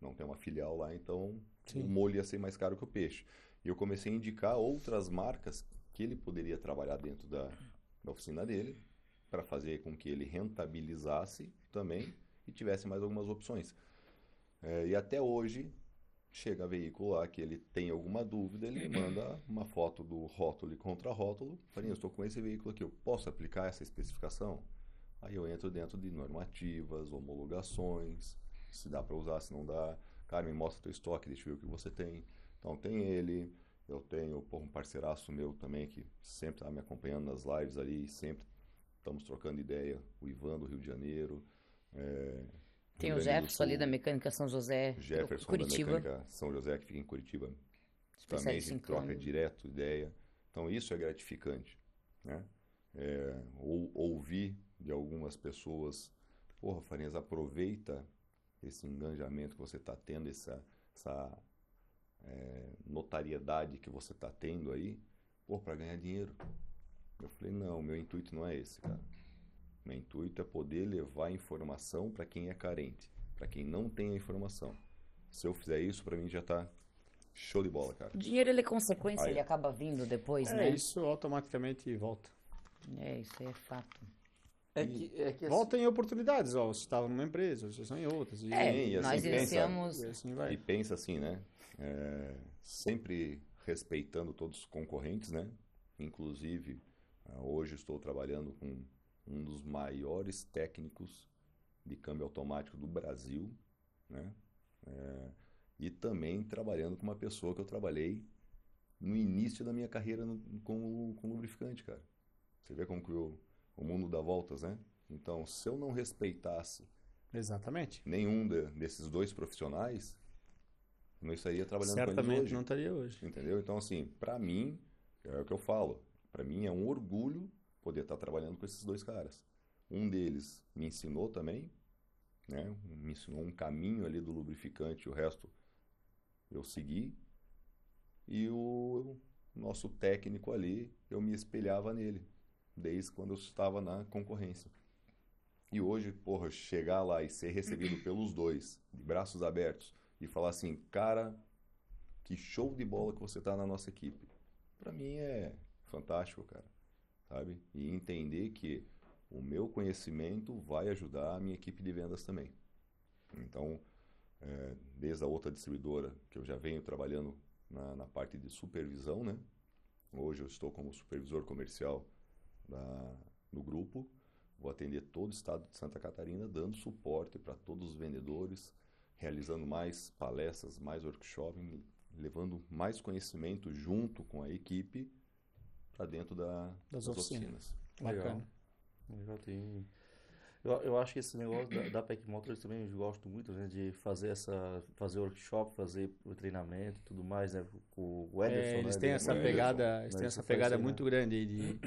Speaker 4: não tem uma filial lá, então
Speaker 2: Sim.
Speaker 4: o molho ia ser mais caro que o peixe. E eu comecei a indicar outras marcas que ele poderia trabalhar dentro da oficina dele para fazer com que ele rentabilizasse também e tivesse mais algumas opções. E até hoje, chega veículo lá que ele tem alguma dúvida, ele me manda uma foto do rótulo e contra-rótulo. Farinha, eu estou com esse veículo aqui, eu posso aplicar essa especificação? Aí eu entro dentro de normativas, homologações, se dá para usar, se não dá. Cara, me mostra teu estoque, deixa eu ver o que você tem. Então tem ele, eu tenho um parceiraço meu também que sempre está me acompanhando nas lives ali, sempre estamos trocando ideia, o Ivan do Rio de Janeiro.
Speaker 3: Tem
Speaker 4: Rio
Speaker 3: o
Speaker 4: Grande do
Speaker 3: Jefferson ali
Speaker 4: Sul,
Speaker 3: da Mecânica São José,
Speaker 4: Jefferson
Speaker 3: Curitiba.
Speaker 4: da Mecânica São José, que fica em Curitiba. Também a
Speaker 3: Especialista
Speaker 4: gente
Speaker 3: em
Speaker 4: troca
Speaker 3: câmbio.
Speaker 4: direto ideia. Então isso é gratificante, né? Ouvir de algumas pessoas: porra, Farinhas, aproveita esse engajamento que você está tendo, essa notariedade que você está tendo aí, para ganhar dinheiro. Eu falei: não, meu intuito não é esse, cara. Meu intuito é poder levar informação para quem é carente, para quem não tem a informação. Se eu fizer isso, para mim já está show de bola, cara.
Speaker 3: O dinheiro, ele é consequência,
Speaker 4: Aí,
Speaker 3: ele acaba vindo depois,
Speaker 2: É,
Speaker 3: né?
Speaker 2: isso automaticamente volta.
Speaker 3: Isso aí é fato.
Speaker 1: É que
Speaker 2: Volta em oportunidades, ó. Você estava numa empresa, você está em outras. E,
Speaker 4: e assim,
Speaker 3: Nós
Speaker 4: pensa-
Speaker 3: iniciamos...
Speaker 2: e assim vai.
Speaker 4: E pensa assim, né? Sempre respeitando todos os concorrentes, né? Inclusive, hoje estou trabalhando com um dos maiores técnicos de câmbio automático do Brasil, né? E também trabalhando com uma pessoa que eu trabalhei no início da minha carreira com lubrificante, cara. Você vê como que o mundo dá voltas, né? Então, se eu não respeitasse
Speaker 2: Exatamente.
Speaker 4: nenhum desses dois profissionais, eu não estaria trabalhando com eles
Speaker 2: Certamente
Speaker 4: hoje.
Speaker 2: não estaria hoje.
Speaker 4: Entendeu? Então, assim, para mim, é o que eu falo. Para mim é um orgulho poder estar trabalhando com esses dois caras. Um deles me ensinou também, né? Me ensinou um caminho ali do lubrificante, o resto eu segui. E o nosso técnico ali, eu me espelhava nele, desde quando eu estava na concorrência. E hoje, porra, chegar lá e ser recebido pelos dois, de braços abertos, e falar assim: cara, que show de bola que você tá na nossa equipe. Pra mim é fantástico, cara, sabe? E entender que o meu conhecimento vai ajudar a minha equipe de vendas também. Então, desde a outra distribuidora, que eu já venho trabalhando na parte de supervisão, né? Hoje eu estou como supervisor comercial do grupo. Vou atender todo o estado de Santa Catarina, dando suporte para todos os vendedores, realizando mais palestras, mais workshops, levando mais conhecimento junto com a equipe para dentro das oficinas.
Speaker 2: Bacana.
Speaker 1: Legal, tem... Eu acho que esse negócio da PEC Motors também eu gosto muito, né, de fazer workshop, fazer o treinamento e tudo mais, né, com o Ederson,
Speaker 2: Eles
Speaker 1: né,
Speaker 2: têm
Speaker 1: do-
Speaker 2: essa
Speaker 4: Ederson.
Speaker 2: pegada,
Speaker 1: Mas
Speaker 2: eles têm essa
Speaker 1: isso faz
Speaker 2: pegada
Speaker 1: aí, né?
Speaker 2: muito grande aí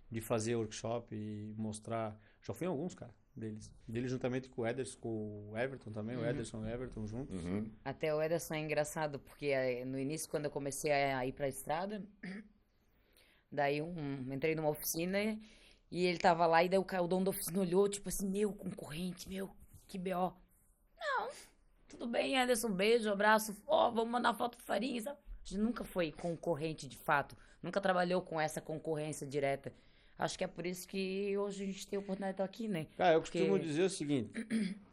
Speaker 2: de fazer workshop e mostrar. Já fui em alguns, cara, deles. Deles juntamente com o Ederson, com o Everton também, o Ederson e o Everton juntos.
Speaker 4: Uhum.
Speaker 3: Até o Ederson é engraçado, porque no início, quando eu comecei a ir pra estrada, daí entrei numa oficina e ele tava lá, e daí o dono da oficina olhou, tipo assim: meu, concorrente, meu, que B.O. Não, tudo bem, Ederson, beijo, abraço, vamos mandar foto pro Farinha, sabe? A gente nunca foi concorrente de fato. nunca trabalhou com essa concorrência direta. Acho que é por isso que hoje a gente tem a oportunidade de estar aqui, né?
Speaker 2: Cara, eu costumo dizer o seguinte,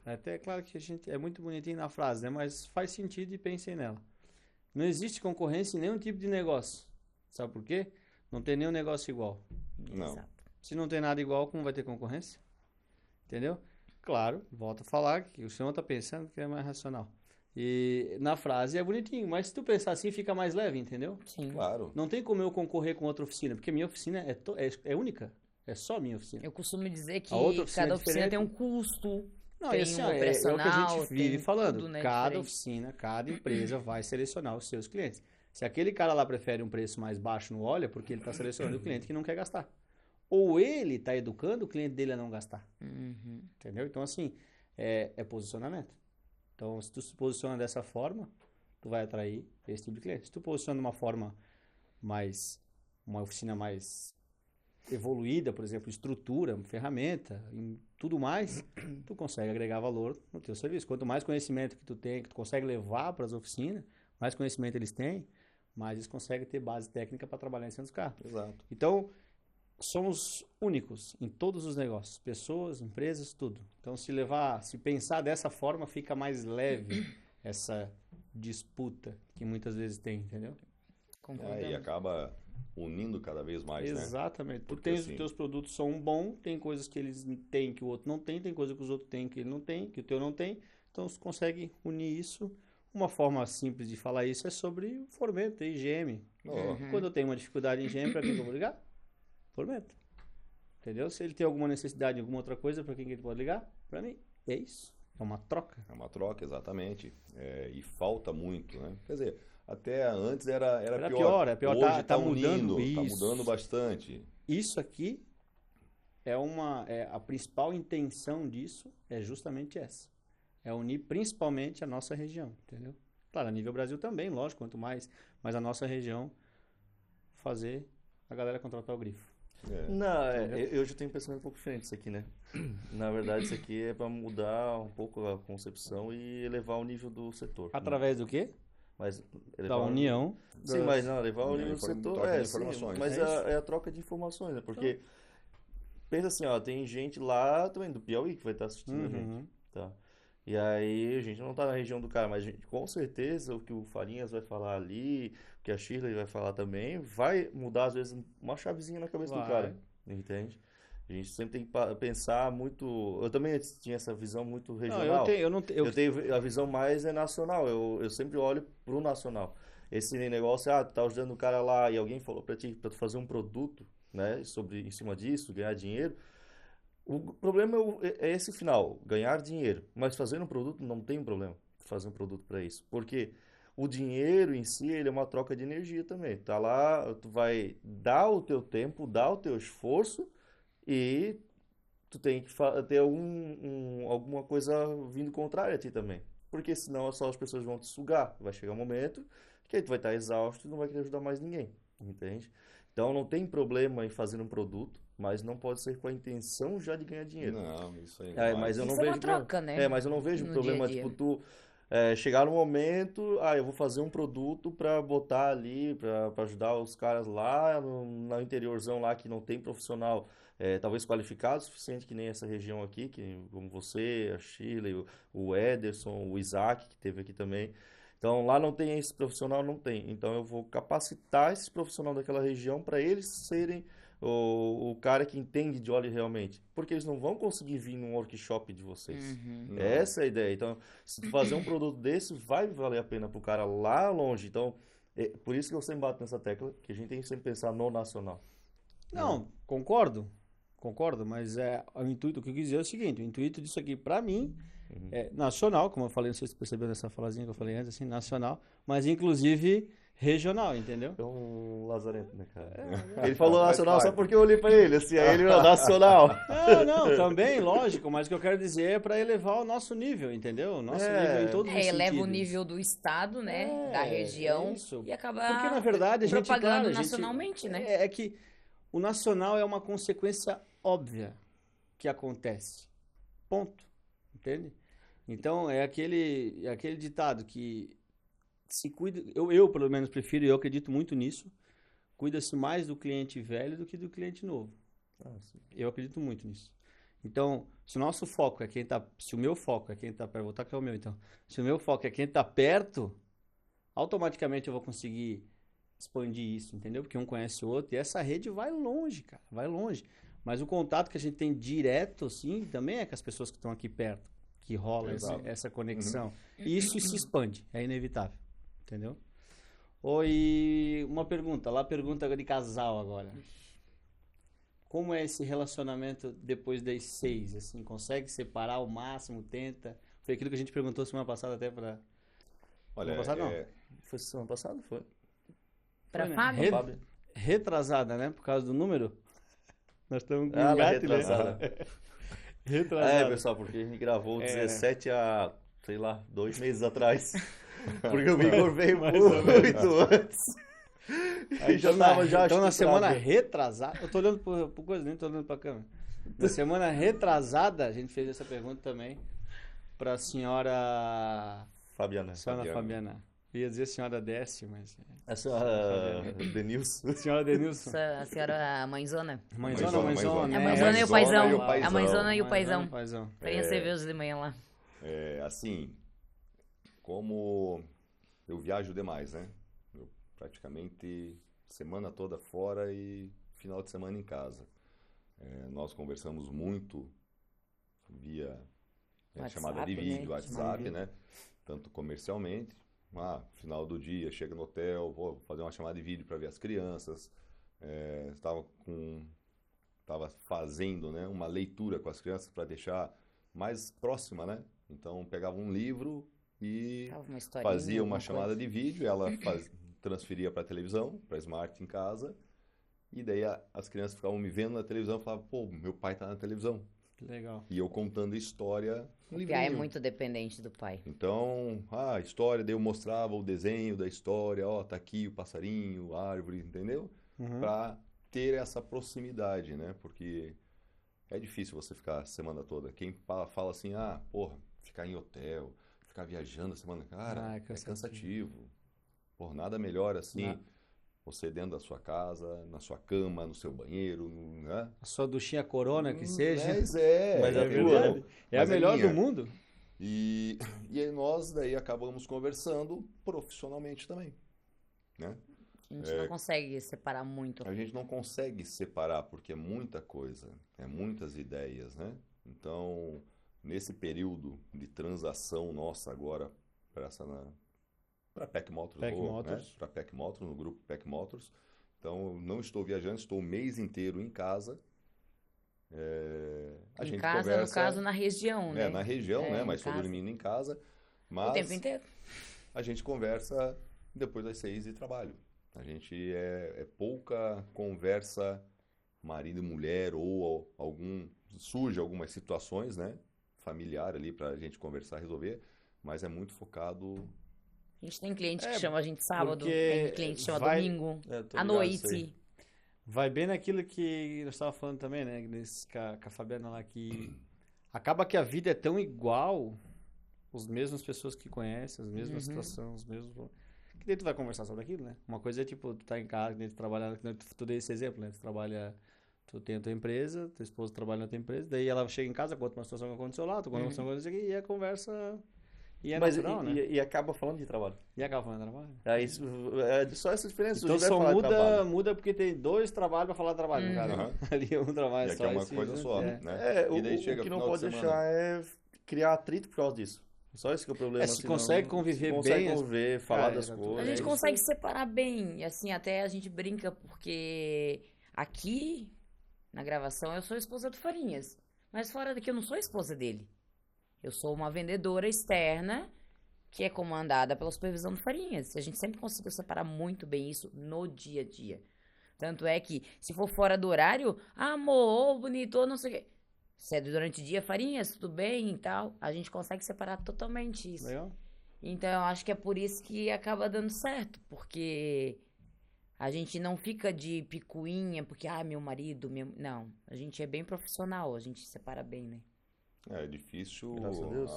Speaker 2: até é claro que a gente é muito bonitinho na frase, né? Mas faz sentido e pensem nela. Não existe concorrência em nenhum tipo de negócio. Sabe por quê? Não tem nenhum negócio igual.
Speaker 4: Não.
Speaker 3: Exato.
Speaker 2: Se não tem nada igual, como vai ter concorrência? Entendeu? Claro, volto a falar que o senhor está pensando que é mais racional. E na frase é bonitinho, mas se tu pensar assim, fica mais leve, entendeu?
Speaker 3: Sim.
Speaker 4: Claro.
Speaker 2: Não tem como eu concorrer com outra oficina, porque minha oficina é única. É só minha oficina.
Speaker 3: Eu costumo dizer que
Speaker 2: A outra oficina
Speaker 3: cada
Speaker 2: é
Speaker 3: oficina
Speaker 2: diferente.
Speaker 3: tem um custo,
Speaker 2: Não,
Speaker 3: tem
Speaker 2: esse
Speaker 3: um
Speaker 2: é o que a
Speaker 3: operacional,
Speaker 2: gente vive
Speaker 3: tem
Speaker 2: falando.
Speaker 3: tudo, né,
Speaker 2: Cada
Speaker 3: diferente.
Speaker 2: oficina, cada empresa vai selecionar os seus clientes. Se aquele cara lá prefere um preço mais baixo no óleo, é porque ele está selecionando o cliente que não quer gastar. Ou ele está educando o cliente dele a não gastar.
Speaker 3: Uhum.
Speaker 2: Entendeu? Então, assim, é posicionamento. Então, se tu se posiciona dessa forma, tu vai atrair esse tipo de cliente. Se tu posiciona de uma forma uma oficina mais evoluída, por exemplo, estrutura, ferramenta, em tudo mais, tu consegue agregar valor no teu serviço. Quanto mais conhecimento que tu tem, que tu consegue levar para as oficinas, mais conhecimento eles têm, mais eles conseguem ter base técnica para trabalhar em cima dos carros.
Speaker 4: Exato.
Speaker 2: Então, somos únicos em todos os negócios, pessoas, empresas, tudo. Então, se pensar dessa forma, fica mais leve essa disputa que muitas vezes tem, entendeu?
Speaker 3: Concordamos.
Speaker 4: E acaba unindo cada vez mais, né?
Speaker 2: Exatamente. Tu
Speaker 4: Porque,
Speaker 2: tens
Speaker 4: assim,
Speaker 2: os teus produtos são bons, tem coisas que eles têm que o outro não tem coisas que os outros têm que ele não tem, que o teu não tem. Então, você consegue unir isso. Uma forma simples de falar isso é sobre o Formento e IGM.
Speaker 4: ó,
Speaker 2: Quando eu tenho uma dificuldade em IGM, para quem que eu vou ligar? Formento. Entendeu? Se ele tem alguma necessidade de alguma outra coisa, para quem que ele pode ligar? Para mim. É isso. É uma troca.
Speaker 4: é uma troca, exatamente. E falta muito, né? Quer dizer, até antes era pior.
Speaker 2: É pior.
Speaker 4: Hoje
Speaker 2: Tá mudando
Speaker 4: unindo, tá
Speaker 2: isso.
Speaker 4: mudando bastante.
Speaker 2: Isso aqui a principal intenção disso é justamente essa. É unir principalmente a nossa região, entendeu? Claro, a nível Brasil também, lógico, quanto mais, mas a nossa região fazer a galera contratar o grifo.
Speaker 1: Não, eu já tenho um pensamento um pouco diferente disso aqui, né? Na verdade, isso aqui é para mudar um pouco a concepção e elevar o nível do setor.
Speaker 2: Através do quê?
Speaker 1: Mas
Speaker 2: Da
Speaker 1: elevar o-
Speaker 2: união.
Speaker 1: Sim, mas não, elevar o
Speaker 4: União
Speaker 1: nível do setor
Speaker 4: troca de
Speaker 1: sim,
Speaker 4: informações.
Speaker 1: mas
Speaker 2: É isso.
Speaker 1: é a troca de informações, né? Porque pensa assim, ó, tem gente lá também do Piauí que vai estar assistindo a gente,
Speaker 2: Uhum.
Speaker 1: tá? E aí a gente não tá na região do cara, mas a gente, com certeza o que o Farinhas vai falar ali, o que a Shirley vai falar também, vai mudar às vezes uma chavezinha na cabeça do
Speaker 2: Vai.
Speaker 1: cara, entende? A gente sempre tem que pensar muito. Eu também tinha essa visão muito
Speaker 2: Não,
Speaker 1: regional.
Speaker 2: eu não tenho.
Speaker 1: Eu tenho a visão mais nacional. Eu sempre olho pro nacional. Esse negócio, tu tá ajudando o cara lá e alguém falou pra ti, pra tu fazer um produto, né, em cima disso, ganhar dinheiro. O problema é esse final, ganhar dinheiro. Mas fazer um produto não tem problema fazer um produto para isso. Porque o dinheiro em si, ele é uma troca de energia também. Tá lá, tu vai dar o teu tempo, dar o teu esforço e tu tem que ter alguma coisa vindo contrária a ti também. Porque senão só as pessoas vão te sugar. Vai chegar um momento que aí tu vai estar exausto e não vai querer ajudar mais ninguém. Entende? Então não tem problema em fazer um produto, mas não pode ser com a intenção já de ganhar dinheiro.
Speaker 4: Não, isso aí.
Speaker 1: Mas eu não
Speaker 3: Isso é uma
Speaker 1: vejo
Speaker 3: troca, né?
Speaker 1: mas eu não vejo
Speaker 3: No
Speaker 1: problema,
Speaker 3: dia a dia.
Speaker 1: tipo, tu chegar no momento, eu vou fazer um produto pra botar ali, pra ajudar os caras lá no interiorzão lá que não tem profissional, talvez qualificado o suficiente, que nem essa região aqui, que, como você, a Shirley, o Ederson, o Isaac, que teve aqui também. Então lá não tem esse profissional, não tem. Então eu vou capacitar esse profissional daquela região para eles serem o cara que entende de óleo realmente. Porque eles não vão conseguir vir num workshop de vocês.
Speaker 3: Uhum.
Speaker 1: Essa é a ideia. Então, se tu fazer um produto desse, vai valer a pena pro cara lá longe. Então, por isso que eu sempre bato nessa tecla, que a gente tem que sempre pensar no nacional.
Speaker 2: Não, concordo, mas o intuito, o que eu quis dizer é o seguinte, o intuito disso aqui, para mim, é nacional, como eu falei, não sei se você percebeu nessa falazinha que eu falei antes, assim, nacional, mas inclusive regional, entendeu?
Speaker 1: É um lazarento, né, cara? Ele falou nacional só
Speaker 4: parte.
Speaker 1: porque eu olhei pra ele, assim, aí ele, nacional.
Speaker 2: Não, também, lógico, mas o que eu quero dizer é para elevar o nosso nível, entendeu? O nosso nível em todos os
Speaker 3: Eleva o
Speaker 2: sentidos.
Speaker 3: nível do estado, né? Da região.
Speaker 2: isso.
Speaker 3: E acaba
Speaker 2: Porque, na verdade, a gente,
Speaker 3: propagando
Speaker 2: claro, a gente-
Speaker 3: nacionalmente, né?
Speaker 2: É que o nacional é uma consequência óbvia que acontece. Ponto. Entende? Então, é aquele ditado que se cuida... Eu, pelo menos, prefiro, eu acredito muito nisso. cuida-se mais do cliente velho do que do cliente novo.
Speaker 1: Sim.
Speaker 2: Eu acredito muito nisso. Então, se o nosso foco é quem tá, se o meu foco é quem tá perto, vou botar que é o meu então. Se o meu foco é quem tá perto, automaticamente eu vou conseguir expandir isso, entendeu? Porque um conhece o outro e essa rede vai longe, cara, vai longe. Mas o contato que a gente tem direto, sim, também é com as pessoas que estão aqui perto, que rola
Speaker 4: Exato.
Speaker 2: essa conexão. E isso se expande, é inevitável, entendeu? Oi, uma pergunta de casal agora. Como é esse relacionamento depois das 6, assim? Consegue separar ao máximo, tenta? Foi aquilo que a gente perguntou semana passada até pra...
Speaker 4: Olha,
Speaker 2: Semana passada não.
Speaker 1: Foi semana passada? Foi.
Speaker 3: Pra
Speaker 2: Foi, né?
Speaker 3: Fábio?
Speaker 1: Fábio.
Speaker 2: Retrasada, né? Por causa do número. Nós estamos com
Speaker 1: Ah, ela é
Speaker 2: engate, né?
Speaker 1: retrasada.
Speaker 2: Retrasada.
Speaker 1: Pessoal, porque a gente gravou o
Speaker 2: É.
Speaker 1: 17 a, sei lá, 2 meses atrás. Porque o Igor veio
Speaker 2: Mais ou
Speaker 1: muito antes. E já tava já
Speaker 2: Então, na semana
Speaker 1: estruturado.
Speaker 2: retrasada... Eu tô olhando pro coisa, nem tô olhando pra câmera. Na semana retrasada, a gente fez essa pergunta também pra senhora...
Speaker 1: Fabiana.
Speaker 2: Senhora Fabiana. Eu ia dizer senhora Décio, mas...
Speaker 1: A senhora Denilson.
Speaker 2: Senhora Denilson.
Speaker 3: A senhora a mãezona.
Speaker 2: Mãezona,
Speaker 4: Mãezona.
Speaker 3: A
Speaker 2: né?
Speaker 3: mãezona e o paizão.
Speaker 4: e o paizão.
Speaker 3: A mãezona e o
Speaker 2: Paizão.
Speaker 3: paizão. Farinha cerveja de manhã lá.
Speaker 4: Assim, como eu viajo demais, né? Eu praticamente semana toda fora e final de semana em casa. Nós conversamos muito via chamada de
Speaker 3: WhatsApp, né?
Speaker 4: vídeo, WhatsApp, né? Tanto comercialmente. Final do dia, chega no hotel, vou fazer uma chamada de vídeo para ver as crianças. Estava fazendo, né, uma leitura com as crianças para deixar mais próxima, né? Então pegava um livro e
Speaker 3: Uma historinha,
Speaker 4: fazia uma
Speaker 3: alguma
Speaker 4: chamada
Speaker 3: coisa.
Speaker 4: de vídeo, ela transferia para a televisão, para Smart em casa, e daí as crianças ficavam me vendo na televisão e falavam, pô, meu pai está na televisão.
Speaker 2: Que legal.
Speaker 4: E eu contando a história no
Speaker 3: O Piá é
Speaker 4: livrinho.
Speaker 3: muito dependente do pai.
Speaker 4: Então, a história, daí eu mostrava o desenho da história, ó, tá aqui o passarinho, a árvore, entendeu? Para ter essa proximidade, né? Porque é difícil você ficar a semana toda. Quem fala assim, porra, ficar em hotel, ficar viajando a semana, cara,
Speaker 2: É
Speaker 4: é
Speaker 2: cansativo.
Speaker 4: cansativo. Por nada melhor assim, você dentro da sua casa, na sua cama, no seu banheiro, né?
Speaker 2: A sua duchinha corona, que seja.
Speaker 4: Mas
Speaker 1: Mas a
Speaker 4: entendeu?
Speaker 1: tua, né?
Speaker 2: É a
Speaker 4: Mas
Speaker 2: melhor
Speaker 4: minha.
Speaker 2: do mundo.
Speaker 4: E aí nós daí acabamos conversando profissionalmente também, né?
Speaker 3: A gente não consegue separar muito.
Speaker 4: A gente não consegue separar porque é muita coisa, é muitas ideias, né? Então, nesse período de transação nossa agora para PEC Motors,
Speaker 2: PEC
Speaker 4: né?
Speaker 2: Motors.
Speaker 4: Para PEC Motors, no grupo PEC Motors. Então, eu não estou viajando, estou o mês inteiro em casa. A
Speaker 3: Em
Speaker 4: gente
Speaker 3: casa,
Speaker 4: conversa,
Speaker 3: no caso, na região, né?
Speaker 4: na região, né?
Speaker 3: em
Speaker 4: Mas estou
Speaker 3: casa.
Speaker 4: dormindo em casa.
Speaker 3: O
Speaker 4: Mas
Speaker 3: tempo inteiro.
Speaker 4: a gente conversa depois das 6 de trabalho. A gente é pouca conversa marido e mulher ou surge algumas situações, né? Familiar ali para a gente conversar, resolver, mas é muito focado.
Speaker 3: A gente tem cliente que chama a gente sábado,
Speaker 2: porque
Speaker 3: tem cliente que chama domingo,
Speaker 1: Tô
Speaker 3: à
Speaker 1: ligado,
Speaker 3: noite.
Speaker 1: sei.
Speaker 2: Vai bem naquilo que nós estávamos falando também, né? Com a Fabiana lá, que acaba que a vida é tão igual, as mesmas pessoas que conhecem, as mesmas situações, os mesmos... Que daí tu vai conversar sobre aquilo, né? Uma coisa é tipo, tu tá em casa, que daí tu trabalha, tu dei esse exemplo, né? Tu tem a tua empresa, tua esposa trabalha na tua empresa, daí ela chega em casa, conta uma situação que aconteceu lá, tu conta uma situação que aconteceu aqui, e a conversa... E é
Speaker 1: Mas
Speaker 2: natural, né?
Speaker 1: e acaba falando de trabalho.
Speaker 2: E acaba falando de trabalho.
Speaker 1: É só essa diferença.
Speaker 2: Então
Speaker 1: Hoje vai
Speaker 2: só
Speaker 1: falar de trabalho.
Speaker 2: muda porque tem 2 trabalhos pra falar de trabalho, no caso.
Speaker 4: Aham.
Speaker 2: Ali é um trabalho
Speaker 4: E aqui
Speaker 2: só.
Speaker 4: é uma
Speaker 2: esse
Speaker 4: coisa
Speaker 2: junto,
Speaker 4: só,
Speaker 2: é.
Speaker 4: né?
Speaker 1: O
Speaker 4: E daí chega
Speaker 1: que não
Speaker 4: final de
Speaker 1: pode
Speaker 4: semana.
Speaker 1: deixar é criar atrito por causa disso. Só esse que é o problema.
Speaker 2: Se
Speaker 1: senão-
Speaker 2: consegue conviver
Speaker 1: se consegue
Speaker 2: bem,
Speaker 1: conviver, falar
Speaker 2: cara,
Speaker 1: das
Speaker 2: exato.
Speaker 1: coisas.
Speaker 3: A gente
Speaker 2: isso
Speaker 3: consegue separar bem, assim, até a gente brinca, porque aqui, na gravação, eu sou esposa do Farinhas. Mas fora daqui eu não sou esposa dele. Eu sou uma vendedora externa que é comandada pela supervisão do Farinhas. A gente sempre conseguiu separar muito bem isso no dia a dia. Tanto é que, se for fora do horário, amor, bonito, não sei o quê. Se é durante o dia, Farinhas, tudo bem e tal, a gente consegue separar totalmente isso.
Speaker 2: Legal.
Speaker 3: Então, eu acho que é por isso que acaba dando certo, porque a gente não fica de picuinha, porque, meu marido, Não, a gente é bem profissional, a gente separa bem, né?
Speaker 4: É difícil
Speaker 1: Graças a Deus.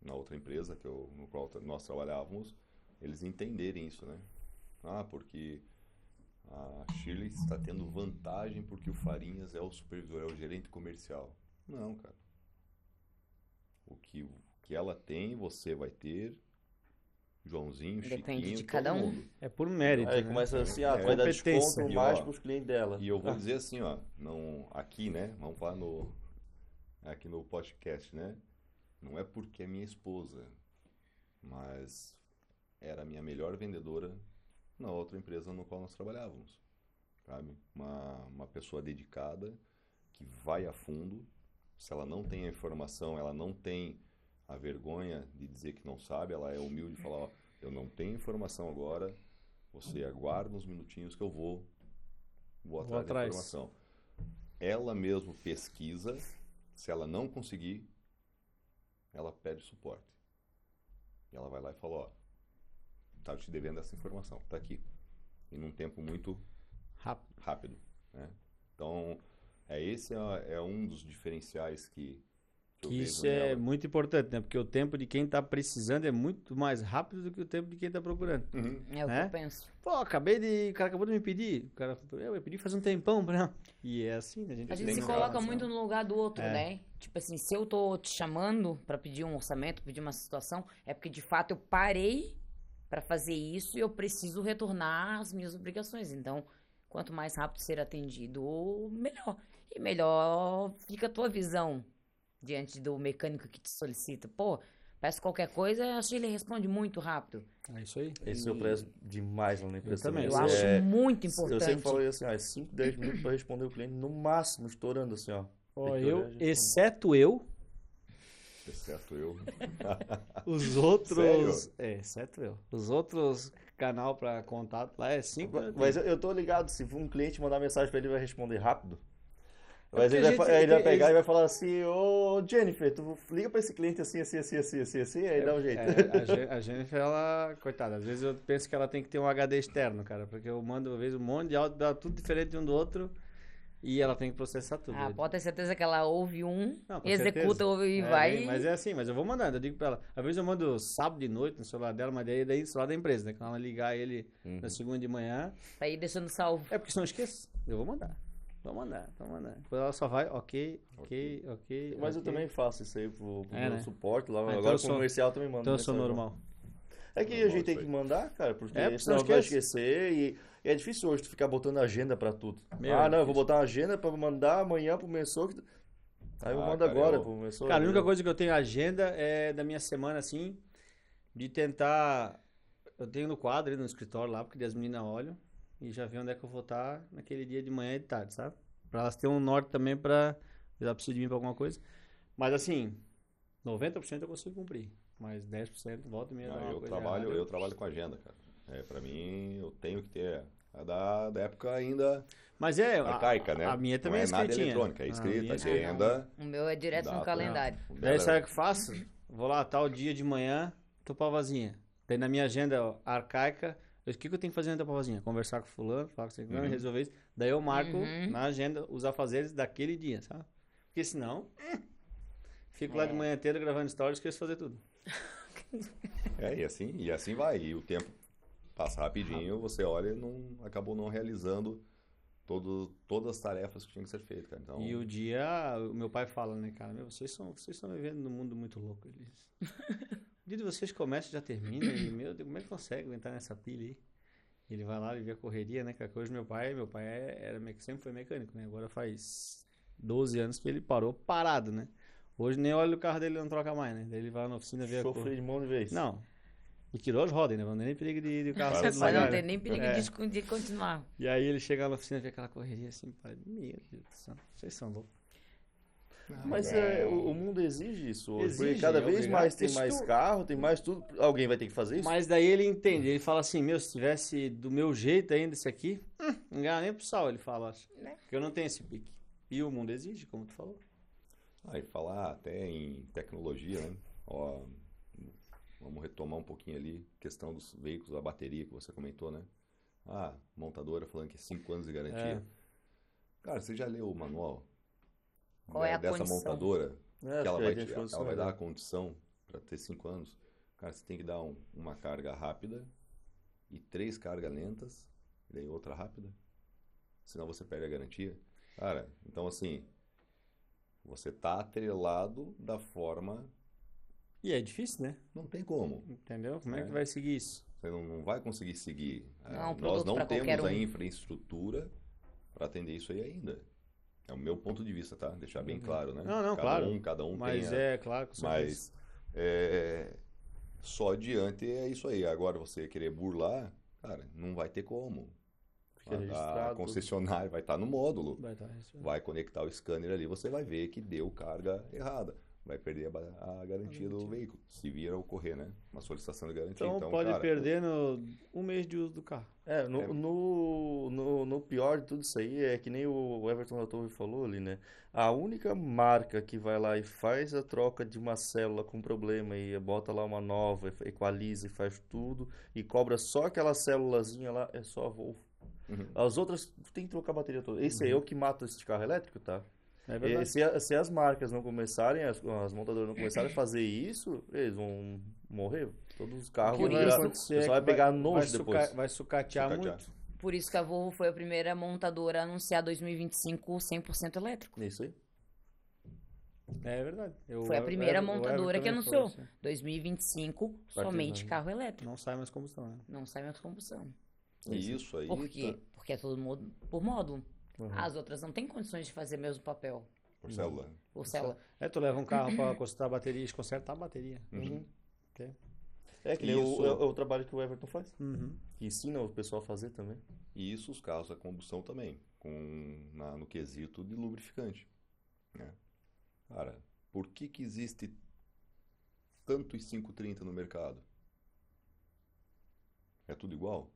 Speaker 4: na outra empresa no qual nós trabalhávamos, eles entenderem isso, né? Porque a Shirley está tendo vantagem porque o Farinhas é o supervisor, é o gerente comercial. Não, cara. O que ela tem, você vai ter. Joãozinho,
Speaker 3: Depende
Speaker 4: Chiquinho,
Speaker 3: de cada
Speaker 4: todo
Speaker 3: um.
Speaker 4: mundo.
Speaker 2: É por mérito,
Speaker 1: Aí
Speaker 2: né?
Speaker 1: começa assim,
Speaker 4: É,
Speaker 1: tu vai dar
Speaker 2: competência.
Speaker 1: desconto
Speaker 4: E,
Speaker 1: mais
Speaker 4: ó,
Speaker 1: pros clientes dela.
Speaker 4: E eu vou dizer assim, ó, não, aqui, né? Vamos falar aqui no podcast, né? Não é porque é minha esposa, mas era a minha melhor vendedora na outra empresa no qual nós trabalhávamos, sabe? Uma pessoa dedicada, que vai a fundo. Se ela não tem a informação, ela não tem a vergonha de dizer que não sabe, ela é humilde e fala, ó, eu não tenho informação agora, você aguarda uns minutinhos que eu vou atrás da informação. Ela mesmo pesquisa, se ela não conseguir, ela pede suporte. E ela vai lá e fala, ó, tá te devendo essa informação, tá aqui. E num tempo muito rápido, né? Então, esse é um dos diferenciais que eu vejo
Speaker 2: Isso é
Speaker 4: nela.
Speaker 2: muito importante, né? Porque o tempo de quem tá precisando é muito mais rápido do que o tempo de quem tá procurando.
Speaker 4: Uhum.
Speaker 3: É o que
Speaker 2: Né?
Speaker 3: eu penso.
Speaker 2: Pô, o cara acabou de me pedir. O cara, eu pedi faz um tempão, pra... E é assim, né?
Speaker 3: A gente
Speaker 4: tem
Speaker 3: se
Speaker 4: que
Speaker 3: coloca
Speaker 4: falar,
Speaker 3: muito no lugar do outro,
Speaker 2: É.
Speaker 3: né? Tipo assim, se eu tô te chamando pra pedir um orçamento, pedir uma situação, é porque de fato eu parei pra fazer isso e eu preciso retornar às minhas obrigações. Então, quanto mais rápido ser atendido, melhor. E melhor fica a tua visão diante do mecânico que te solicita. Pô, peço qualquer coisa, a Shirley responde muito rápido.
Speaker 2: É isso aí.
Speaker 1: Esse eu prezo demais lá na empresa.
Speaker 2: também.
Speaker 3: Eu
Speaker 1: Esse
Speaker 3: acho
Speaker 1: é-
Speaker 3: muito
Speaker 1: Eu
Speaker 3: importante.
Speaker 1: sempre falo assim, 5, 10 minutos pra responder o cliente, no máximo, estourando assim, ó.
Speaker 2: Ó,
Speaker 1: Tem que olhar e responder.
Speaker 2: exceto eu,
Speaker 4: Exceto eu.
Speaker 2: os outros...
Speaker 4: Sério?
Speaker 2: exceto eu. Os outros canal pra contato lá é 5
Speaker 1: Mas eu tô ligado, se um cliente mandar mensagem pra ele, ele vai responder rápido.
Speaker 2: É
Speaker 1: Mas
Speaker 2: porque
Speaker 1: ele
Speaker 2: a
Speaker 1: vai,
Speaker 2: gente-
Speaker 1: ele vai pegar
Speaker 2: eles-
Speaker 1: e vai falar assim, ô Jennifer, tu liga pra esse cliente assim, aí dá um jeito.
Speaker 2: A Jennifer, ela, coitada, às vezes eu penso que ela tem que ter um HD externo, cara, porque eu mando, às vezes, um monte de áudio, dá tudo diferente um do outro, e ela tem que processar tudo.
Speaker 3: Ah, pode ter certeza que ela ouve
Speaker 2: Não, com
Speaker 3: executa,
Speaker 2: certeza.
Speaker 3: ouve e
Speaker 2: É,
Speaker 3: vai.
Speaker 2: mas é assim, mas eu vou mandando, eu digo pra ela. Às vezes eu mando sábado de noite no celular dela, mas daí no celular da empresa, né? Quando ela ligar ele na segunda de manhã,
Speaker 3: Vai ir deixando salvo.
Speaker 2: é porque senão eu esqueço. Eu vou mandar. Vou mandar. Depois ela só vai, ok.
Speaker 1: Mas eu também faço isso aí pro
Speaker 2: É,
Speaker 1: meu
Speaker 2: né?
Speaker 1: suporte lá.
Speaker 2: então
Speaker 1: Agora
Speaker 2: eu
Speaker 1: o
Speaker 2: sou-
Speaker 1: comercial também manda
Speaker 2: Então eu sou
Speaker 1: mensagem.
Speaker 2: normal.
Speaker 1: É que a
Speaker 4: Normal
Speaker 1: gente tem
Speaker 4: isso
Speaker 1: que
Speaker 4: aí.
Speaker 1: mandar, cara, porque
Speaker 2: É, porque
Speaker 1: senão
Speaker 2: senão
Speaker 1: tu vai
Speaker 2: esquece.
Speaker 1: esquecer e é difícil hoje tu ficar botando agenda pra tudo.
Speaker 2: Meu,
Speaker 1: não,
Speaker 2: é
Speaker 1: eu vou
Speaker 2: difícil.
Speaker 1: botar uma agenda pra mandar amanhã pro Mensor. Aí eu mando
Speaker 4: cara,
Speaker 1: agora
Speaker 4: eu-
Speaker 1: pro Mensor.
Speaker 2: Cara, a única coisa que eu tenho agenda é da minha semana, assim, de tentar. Eu tenho no quadro ali no escritório lá, porque as meninas olham e já vê onde é que eu vou estar naquele dia de manhã e de tarde, sabe? Pra elas terem um norte também pra. Ela precisa de mim pra alguma coisa. Mas assim, 90% eu consigo cumprir. Mas 10% volta e meia. dá uma
Speaker 4: Eu
Speaker 2: coisa
Speaker 4: trabalho,
Speaker 2: errada.
Speaker 4: eu trabalho com agenda, cara. Pra mim, eu tenho que ter a da época ainda
Speaker 2: Mas é.
Speaker 4: arcaica, né?
Speaker 2: A minha também
Speaker 4: não
Speaker 2: é
Speaker 4: é nada
Speaker 2: escritinha.
Speaker 4: eletrônica, é
Speaker 2: A
Speaker 4: escrita,
Speaker 2: minha é
Speaker 4: agenda.
Speaker 3: O meu é direto no
Speaker 4: data.
Speaker 3: calendário.
Speaker 2: Daí sabe o que eu faço? Vou lá, tal dia de manhã, tô pauvazinha. Daí na minha agenda ó, arcaica, o que eu tenho que fazer na pauvazinha? Conversar com fulano, falar com fulano, resolver isso. Daí eu marco na agenda os afazeres daquele dia, sabe? Porque senão, fico lá de manhã inteira gravando stories e esqueço de fazer tudo.
Speaker 4: E assim vai. E o tempo passa rapidinho, você olha e acabou não realizando todas as tarefas que tinham que ser feitas, cara. Então,
Speaker 2: E o dia, o meu pai fala, né, cara, meu, vocês estão vivendo num mundo muito louco. Ele diz. O dia de vocês começa já termina, e meu Deus, como é que consegue aguentar nessa pilha aí? Ele vai lá e vê a correria, né, cara, que hoje meu pai sempre foi mecânico, né, agora faz 12 anos que ele parado, né. Hoje nem olha o carro dele, não troca mais, né, daí ele vai na oficina ver a
Speaker 1: Sofri de mão de vez.
Speaker 2: Não, e tirou as rodas, né, não tem nem perigo de o carro
Speaker 4: Para
Speaker 2: sair
Speaker 4: de
Speaker 2: do
Speaker 3: Mas
Speaker 2: lugar,
Speaker 3: não tem
Speaker 2: né?
Speaker 3: nem perigo
Speaker 2: É.
Speaker 3: de continuar.
Speaker 2: E aí ele chega lá na oficina e vê aquela correria assim, pai, meu Deus do céu, vocês são loucos.
Speaker 1: Mas o mundo exige isso hoje.
Speaker 2: Exige,
Speaker 1: Porque cada
Speaker 2: é
Speaker 1: vez
Speaker 2: obrigado.
Speaker 1: mais tem
Speaker 2: Isso
Speaker 1: mais
Speaker 2: tu-
Speaker 1: carro, tem mais tudo. Alguém vai ter que fazer isso?
Speaker 2: Mas daí ele entende, ele fala assim, meu, se tivesse do meu jeito ainda esse aqui, não ganha nem pro sal, ele fala, acho. Porque eu não tenho esse pique. E o mundo exige, como tu falou.
Speaker 4: e falar até em tecnologia, né? Ó, vamos retomar um pouquinho ali, questão dos veículos, a bateria que você comentou, né? Montadora falando que é 5 anos de garantia.
Speaker 2: É.
Speaker 4: Cara, você já leu o manual
Speaker 3: Qual é a
Speaker 4: dessa
Speaker 3: condição?
Speaker 4: montadora?
Speaker 1: É,
Speaker 4: Que ela
Speaker 1: porque
Speaker 4: vai,
Speaker 1: a gente falou
Speaker 4: ela vai
Speaker 1: assim,
Speaker 4: dar a condição para ter 5 anos. Cara, você tem que dar uma carga rápida e 3 cargas lentas, e daí outra rápida, senão você perde a garantia. Cara, então assim, você tá atrelado da forma,
Speaker 2: E é difícil, né?
Speaker 4: não tem como.
Speaker 2: Entendeu? Como é que
Speaker 4: É.
Speaker 2: tu vai seguir isso?
Speaker 4: Você não vai conseguir seguir.
Speaker 3: Não é um
Speaker 4: Nós
Speaker 3: produto
Speaker 4: não
Speaker 3: pra
Speaker 4: temos
Speaker 3: qualquer
Speaker 4: a
Speaker 3: um.
Speaker 4: infraestrutura para atender isso aí ainda. É o meu ponto de vista, tá? Deixar bem claro, né?
Speaker 2: Não,
Speaker 4: Cada
Speaker 2: claro.
Speaker 4: um
Speaker 2: Mas
Speaker 4: tem
Speaker 2: claro, com certeza.
Speaker 4: mas só adiante é isso aí. Agora você querer burlar, cara, não vai ter como.
Speaker 1: Fica
Speaker 4: A
Speaker 1: registrado.
Speaker 4: concessionária vai estar no módulo,
Speaker 2: Vai estar isso.
Speaker 4: vai conectar o scanner ali, você vai ver que deu carga errada. Vai perder a garantia do veículo, se vir a ocorrer, né? Uma solicitação de garantia.
Speaker 2: Então pode
Speaker 4: cara,
Speaker 2: perder um mês de uso do carro.
Speaker 1: No pior de tudo isso aí é que nem o Everton da Torre falou ali, né? A única marca que vai lá e faz a troca de uma célula com problema e bota lá uma nova, equaliza e faz tudo e cobra só aquela célulazinha lá, é só a Volvo.
Speaker 4: Uhum.
Speaker 1: As outras tem que trocar a bateria toda. Esse aí é o que mata esse carro elétrico, tá?
Speaker 2: É
Speaker 1: E
Speaker 2: verdade.
Speaker 1: se as marcas não começarem, as montadoras não começarem a fazer isso, eles vão morrer. Todos os carros
Speaker 3: Por
Speaker 1: vão
Speaker 3: isso-
Speaker 1: virar. O
Speaker 2: acontecer
Speaker 1: pessoal vai pegar nojo depois.
Speaker 2: Vai sucatear
Speaker 4: Sucatear.
Speaker 2: muito.
Speaker 3: Por isso que a Volvo foi a primeira montadora a anunciar 2025 100% elétrico.
Speaker 1: É isso aí.
Speaker 2: É verdade.
Speaker 3: Foi a primeira
Speaker 2: O
Speaker 3: montadora que
Speaker 2: também
Speaker 3: anunciou.
Speaker 2: falou assim.
Speaker 3: 2025 somente carro elétrico.
Speaker 2: Não sai mais combustão, né?
Speaker 3: Não sai mais combustão.
Speaker 4: E isso aí.
Speaker 3: Por quê? Porque é todo mundo por módulo.
Speaker 1: Uhum.
Speaker 3: As outras não têm condições de fazer o mesmo papel.
Speaker 4: Por célula.
Speaker 3: Por célula.
Speaker 2: Tu leva um carro para consertar a bateria e consertar a bateria.
Speaker 4: Uhum.
Speaker 2: Ok.
Speaker 1: É que nem
Speaker 4: Isso.
Speaker 1: o trabalho que o Everton faz.
Speaker 2: Uhum.
Speaker 1: Que ensina o pessoal a fazer também.
Speaker 4: E isso os carros a combustão também, no quesito de lubrificante. Né? Cara, por que existe tantos 530 no mercado? É tudo igual?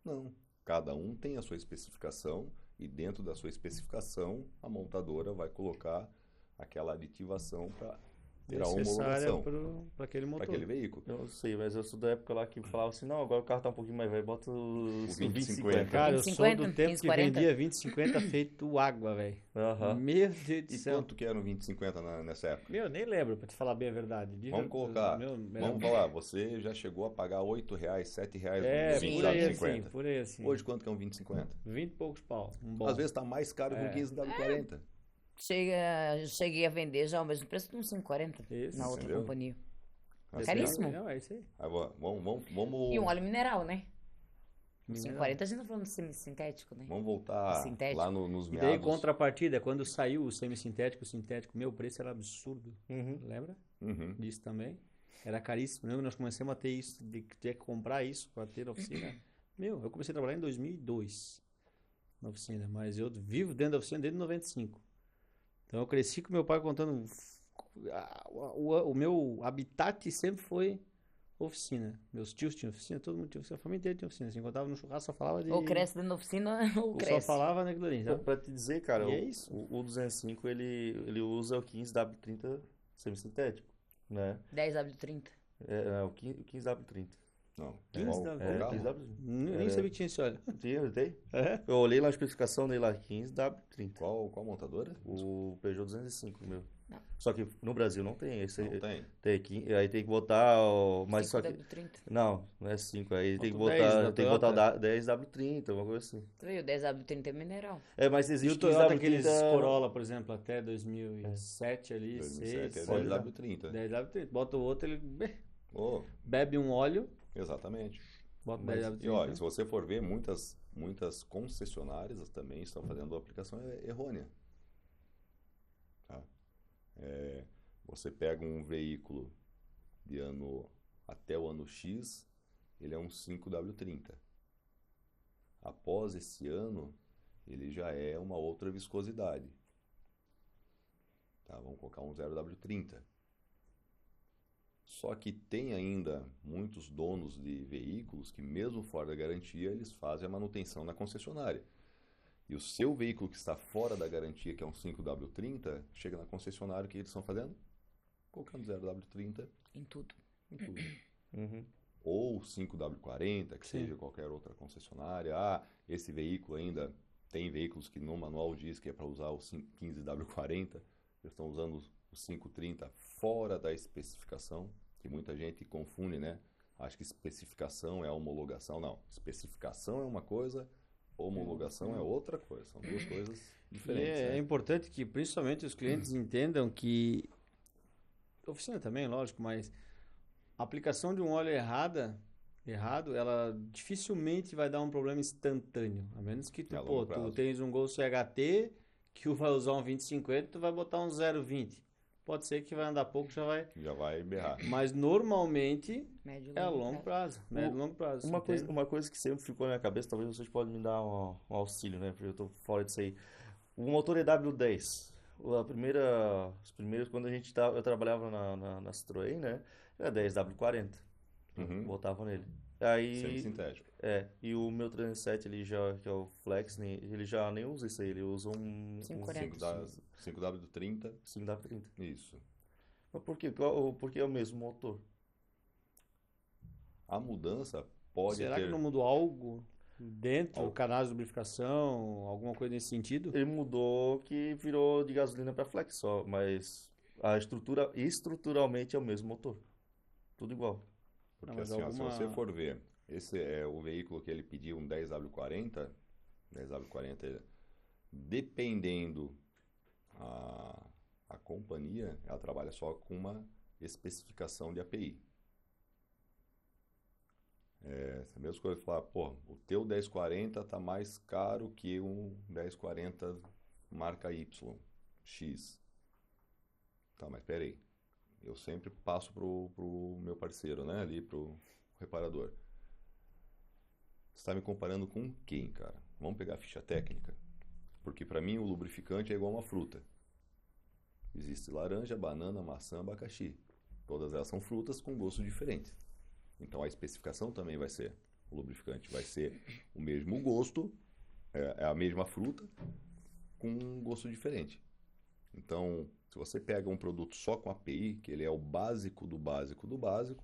Speaker 4: Não. Cada um tem a sua especificação e dentro da sua especificação a montadora vai colocar aquela aditivação para ter a
Speaker 2: Necessária
Speaker 4: homologação
Speaker 2: para aquele
Speaker 4: para
Speaker 2: motor.
Speaker 4: aquele veículo.
Speaker 1: Eu não sei, mas eu sou da época lá que falava assim, não, agora o carro tá um pouquinho mais velho, bota o
Speaker 4: 2050.
Speaker 2: Cara, eu sou
Speaker 3: 2050,
Speaker 2: do tempo
Speaker 3: 1540.
Speaker 2: que vendia 2050 feito água, velho.
Speaker 1: Aham.
Speaker 2: Meu Deus do
Speaker 4: E
Speaker 2: céu.
Speaker 4: quanto que era um 2050 nessa época?
Speaker 2: Meu, nem lembro, pra te falar bem a verdade.
Speaker 4: Vamos colocar,
Speaker 2: Meu,
Speaker 4: vamos falar, você já chegou a pagar R$8, R$7
Speaker 2: É,
Speaker 4: no
Speaker 3: Sim.
Speaker 2: por aí
Speaker 4: 2050.
Speaker 2: assim, por aí assim.
Speaker 4: Hoje quanto que é um 2050?
Speaker 2: 20 e poucos pau. Um bom.
Speaker 4: Às vezes está mais caro que um 15W40.
Speaker 3: Cheguei a vender já ao mesmo preço de um 540
Speaker 2: Isso,
Speaker 3: na outra
Speaker 4: entendeu?
Speaker 3: companhia.
Speaker 4: Assim,
Speaker 3: Caríssimo.
Speaker 2: Não, é isso aí.
Speaker 4: Aí, vamos
Speaker 3: E um óleo mineral, né? Um
Speaker 2: Mineral.
Speaker 3: 540 a gente tá falando de semissintético, né?
Speaker 4: voltar
Speaker 3: Sintético.
Speaker 4: lá nos
Speaker 2: E daí,
Speaker 4: meados.
Speaker 2: contrapartida, quando saiu o semissintético, o sintético, meu preço era absurdo.
Speaker 1: Uhum.
Speaker 2: Lembra
Speaker 4: Uhum.
Speaker 2: disso também? Era caríssimo. Lembra que nós começamos a ter isso, de ter que comprar isso para ter na oficina? Meu, eu comecei a trabalhar em 2002 na oficina, mas eu vivo dentro da oficina desde 95. Então eu cresci com meu pai contando. O meu habitat sempre foi oficina. Meus tios tinham oficina, todo mundo tinha oficina, a família inteira tinha oficina. Se encontrava no churrasco, só falava de.
Speaker 3: Ou cresce dentro da oficina, ou
Speaker 2: Só
Speaker 3: cresce.
Speaker 2: falava naquilo ali, sabe?
Speaker 1: Pra te dizer, cara,
Speaker 2: E é isso.
Speaker 1: o 205 ele usa o 15W30 semissintético, né?
Speaker 3: 10W30.
Speaker 1: O 15W30.
Speaker 4: Não,
Speaker 2: 15
Speaker 4: qual
Speaker 2: da-
Speaker 4: carro?
Speaker 1: 15W30.
Speaker 2: Nem sabia que tinha esse óleo.
Speaker 1: Tem?
Speaker 2: É?
Speaker 1: Eu olhei lá a especificação dele lá, 15W30.
Speaker 4: Qual montadora?
Speaker 1: O Peugeot 205, meu.
Speaker 3: Não.
Speaker 1: Só que no Brasil não tem. Esse
Speaker 4: Não tem.
Speaker 1: aí tem que botar o. Mas só que.
Speaker 3: 5W30.
Speaker 1: Não é 5. Aí tem que
Speaker 2: Bota o
Speaker 1: botar,
Speaker 2: 10 na
Speaker 1: tem que botar o
Speaker 2: Toyota.
Speaker 1: 10W30, uma coisa assim.
Speaker 3: Tu viu? 10W30 é mineral.
Speaker 1: É, mas
Speaker 2: E
Speaker 1: existe
Speaker 2: o Toyota,
Speaker 1: 15W30.
Speaker 2: aqueles Corolla, por exemplo, até 2007 ali,
Speaker 4: 2007 é
Speaker 2: 6,
Speaker 4: 10W30.
Speaker 2: 10W30. Bota o outro, ele
Speaker 4: Oh,
Speaker 2: bebe um óleo,
Speaker 4: exatamente.
Speaker 2: bota
Speaker 1: Mas-
Speaker 2: 10W30.
Speaker 4: E olha, se você for ver, muitas concessionárias também estão fazendo a aplicação errônea. Tá? Você pega um veículo de ano até o ano X, ele é um 5W30. Após esse ano, ele já é uma outra viscosidade. Tá? Vamos colocar um 0W30. Só que tem ainda muitos donos de veículos que, mesmo fora da garantia, eles fazem a manutenção na concessionária. E o seu veículo que está fora da garantia, que é um 5W30, chega na concessionária, o que eles estão fazendo? Colocando 0W30
Speaker 3: Em tudo.
Speaker 4: em tudo.
Speaker 1: Uhum.
Speaker 4: Ou 5W40, que
Speaker 2: Sim.
Speaker 4: seja qualquer outra concessionária. Ah, esse veículo ainda tem veículos que no manual diz que é para usar o 15W40, eles estão usando o 530 fora da especificação, que muita gente confunde, né? Acho que especificação é homologação. Não, especificação é uma coisa, homologação é outra coisa. São duas coisas diferentes.
Speaker 2: É
Speaker 4: né?
Speaker 2: importante que principalmente os clientes entendam que, oficina também, lógico, mas a aplicação de um óleo errado, ela dificilmente vai dar um problema instantâneo. A menos que tu,
Speaker 4: A longo prazo.
Speaker 2: tu tens um Gol CHT que vai usar um 2050, tu vai botar um 0,20. Pode ser que vai andar pouco, já vai.
Speaker 4: Já vai berrar.
Speaker 2: Mas normalmente
Speaker 3: Médio,
Speaker 2: é a longo prazo. Médio e longo prazo. entende?
Speaker 1: Uma coisa que sempre ficou na minha cabeça, talvez vocês podem me dar um auxílio, né? Porque eu tô fora disso aí. O motor EW10, os primeiros, quando eu trabalhava na Citroën, né? Era 10W40.
Speaker 4: Uhum.
Speaker 1: Botava nele. Aí,
Speaker 4: Semi-sintético.
Speaker 1: e o meu 307, ele já, que é o Flex, ele já nem usa isso aí, ele usa um
Speaker 3: 540.
Speaker 4: 5W do 30.
Speaker 1: 5W30.
Speaker 4: Isso.
Speaker 1: Mas por quê? Porque é o mesmo motor.
Speaker 4: A mudança pode
Speaker 2: Será
Speaker 4: ter...
Speaker 2: que não mudou algo dentro, canais de lubrificação, alguma coisa nesse sentido?
Speaker 1: Ele mudou que virou de gasolina para Flex só, mas a estrutura, estruturalmente é o mesmo motor. Tudo igual.
Speaker 4: Porque
Speaker 2: Não, mas
Speaker 4: assim, ó, se
Speaker 2: alguma-
Speaker 4: você for ver, esse é o veículo que ele pediu, um 10W40, dependendo a companhia, ela trabalha só com uma especificação de API. Essa mesma coisa, falar, pô, o teu 1040 tá mais caro que um 1040 marca Y, X. Tá, mas peraí. Eu sempre passo pro meu parceiro, né? Ali pro reparador. Você está me comparando com quem, cara? Vamos pegar a ficha técnica? Porque para mim o lubrificante é igual uma fruta. Existe laranja, banana, maçã, abacaxi. Todas elas são frutas com gosto diferente. Então a especificação também vai ser, o lubrificante vai ser o mesmo gosto, é a mesma fruta, com um gosto diferente. Então, se você pega um produto só com API, que ele é o básico do básico do básico,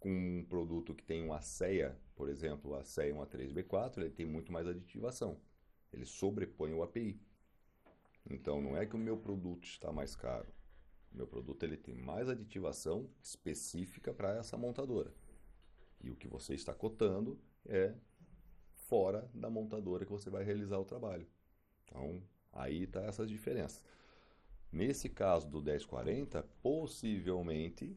Speaker 4: com um produto que tem uma CEA, por exemplo, a CEA 13B4, ele tem muito mais aditivação. Ele sobrepõe o API. Então, não é que o meu produto está mais caro. O meu produto ele tem mais aditivação específica para essa montadora. E o que você está cotando é fora da montadora que você vai realizar o trabalho. Então, aí está essas diferenças. Nesse caso do 1040, possivelmente,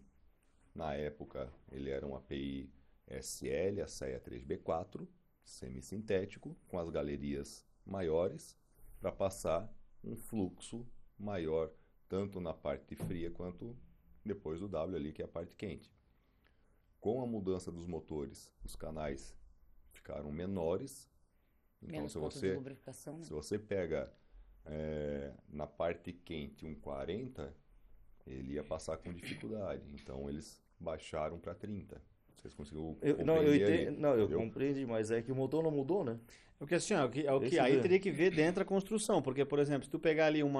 Speaker 4: na época, ele era um API SL, a CEA 3B4, semissintético, com as galerias maiores, para passar um fluxo maior, tanto na parte fria quanto depois do W ali, que é a parte quente. Com a mudança dos motores, os canais ficaram menores. Então,
Speaker 3: Menos pontos de lubrificação, né?
Speaker 4: se você pega na parte quente um 40, ele ia passar com dificuldade. Então, eles baixaram para 30. Vocês conseguiram compreender ali?
Speaker 1: Eu compreendi, mas é que o motor não mudou, né?
Speaker 2: Porque assim, ó,
Speaker 1: Esse
Speaker 2: aí
Speaker 1: mesmo.
Speaker 2: teria que ver dentro da construção. Porque, por exemplo, se tu pegar ali um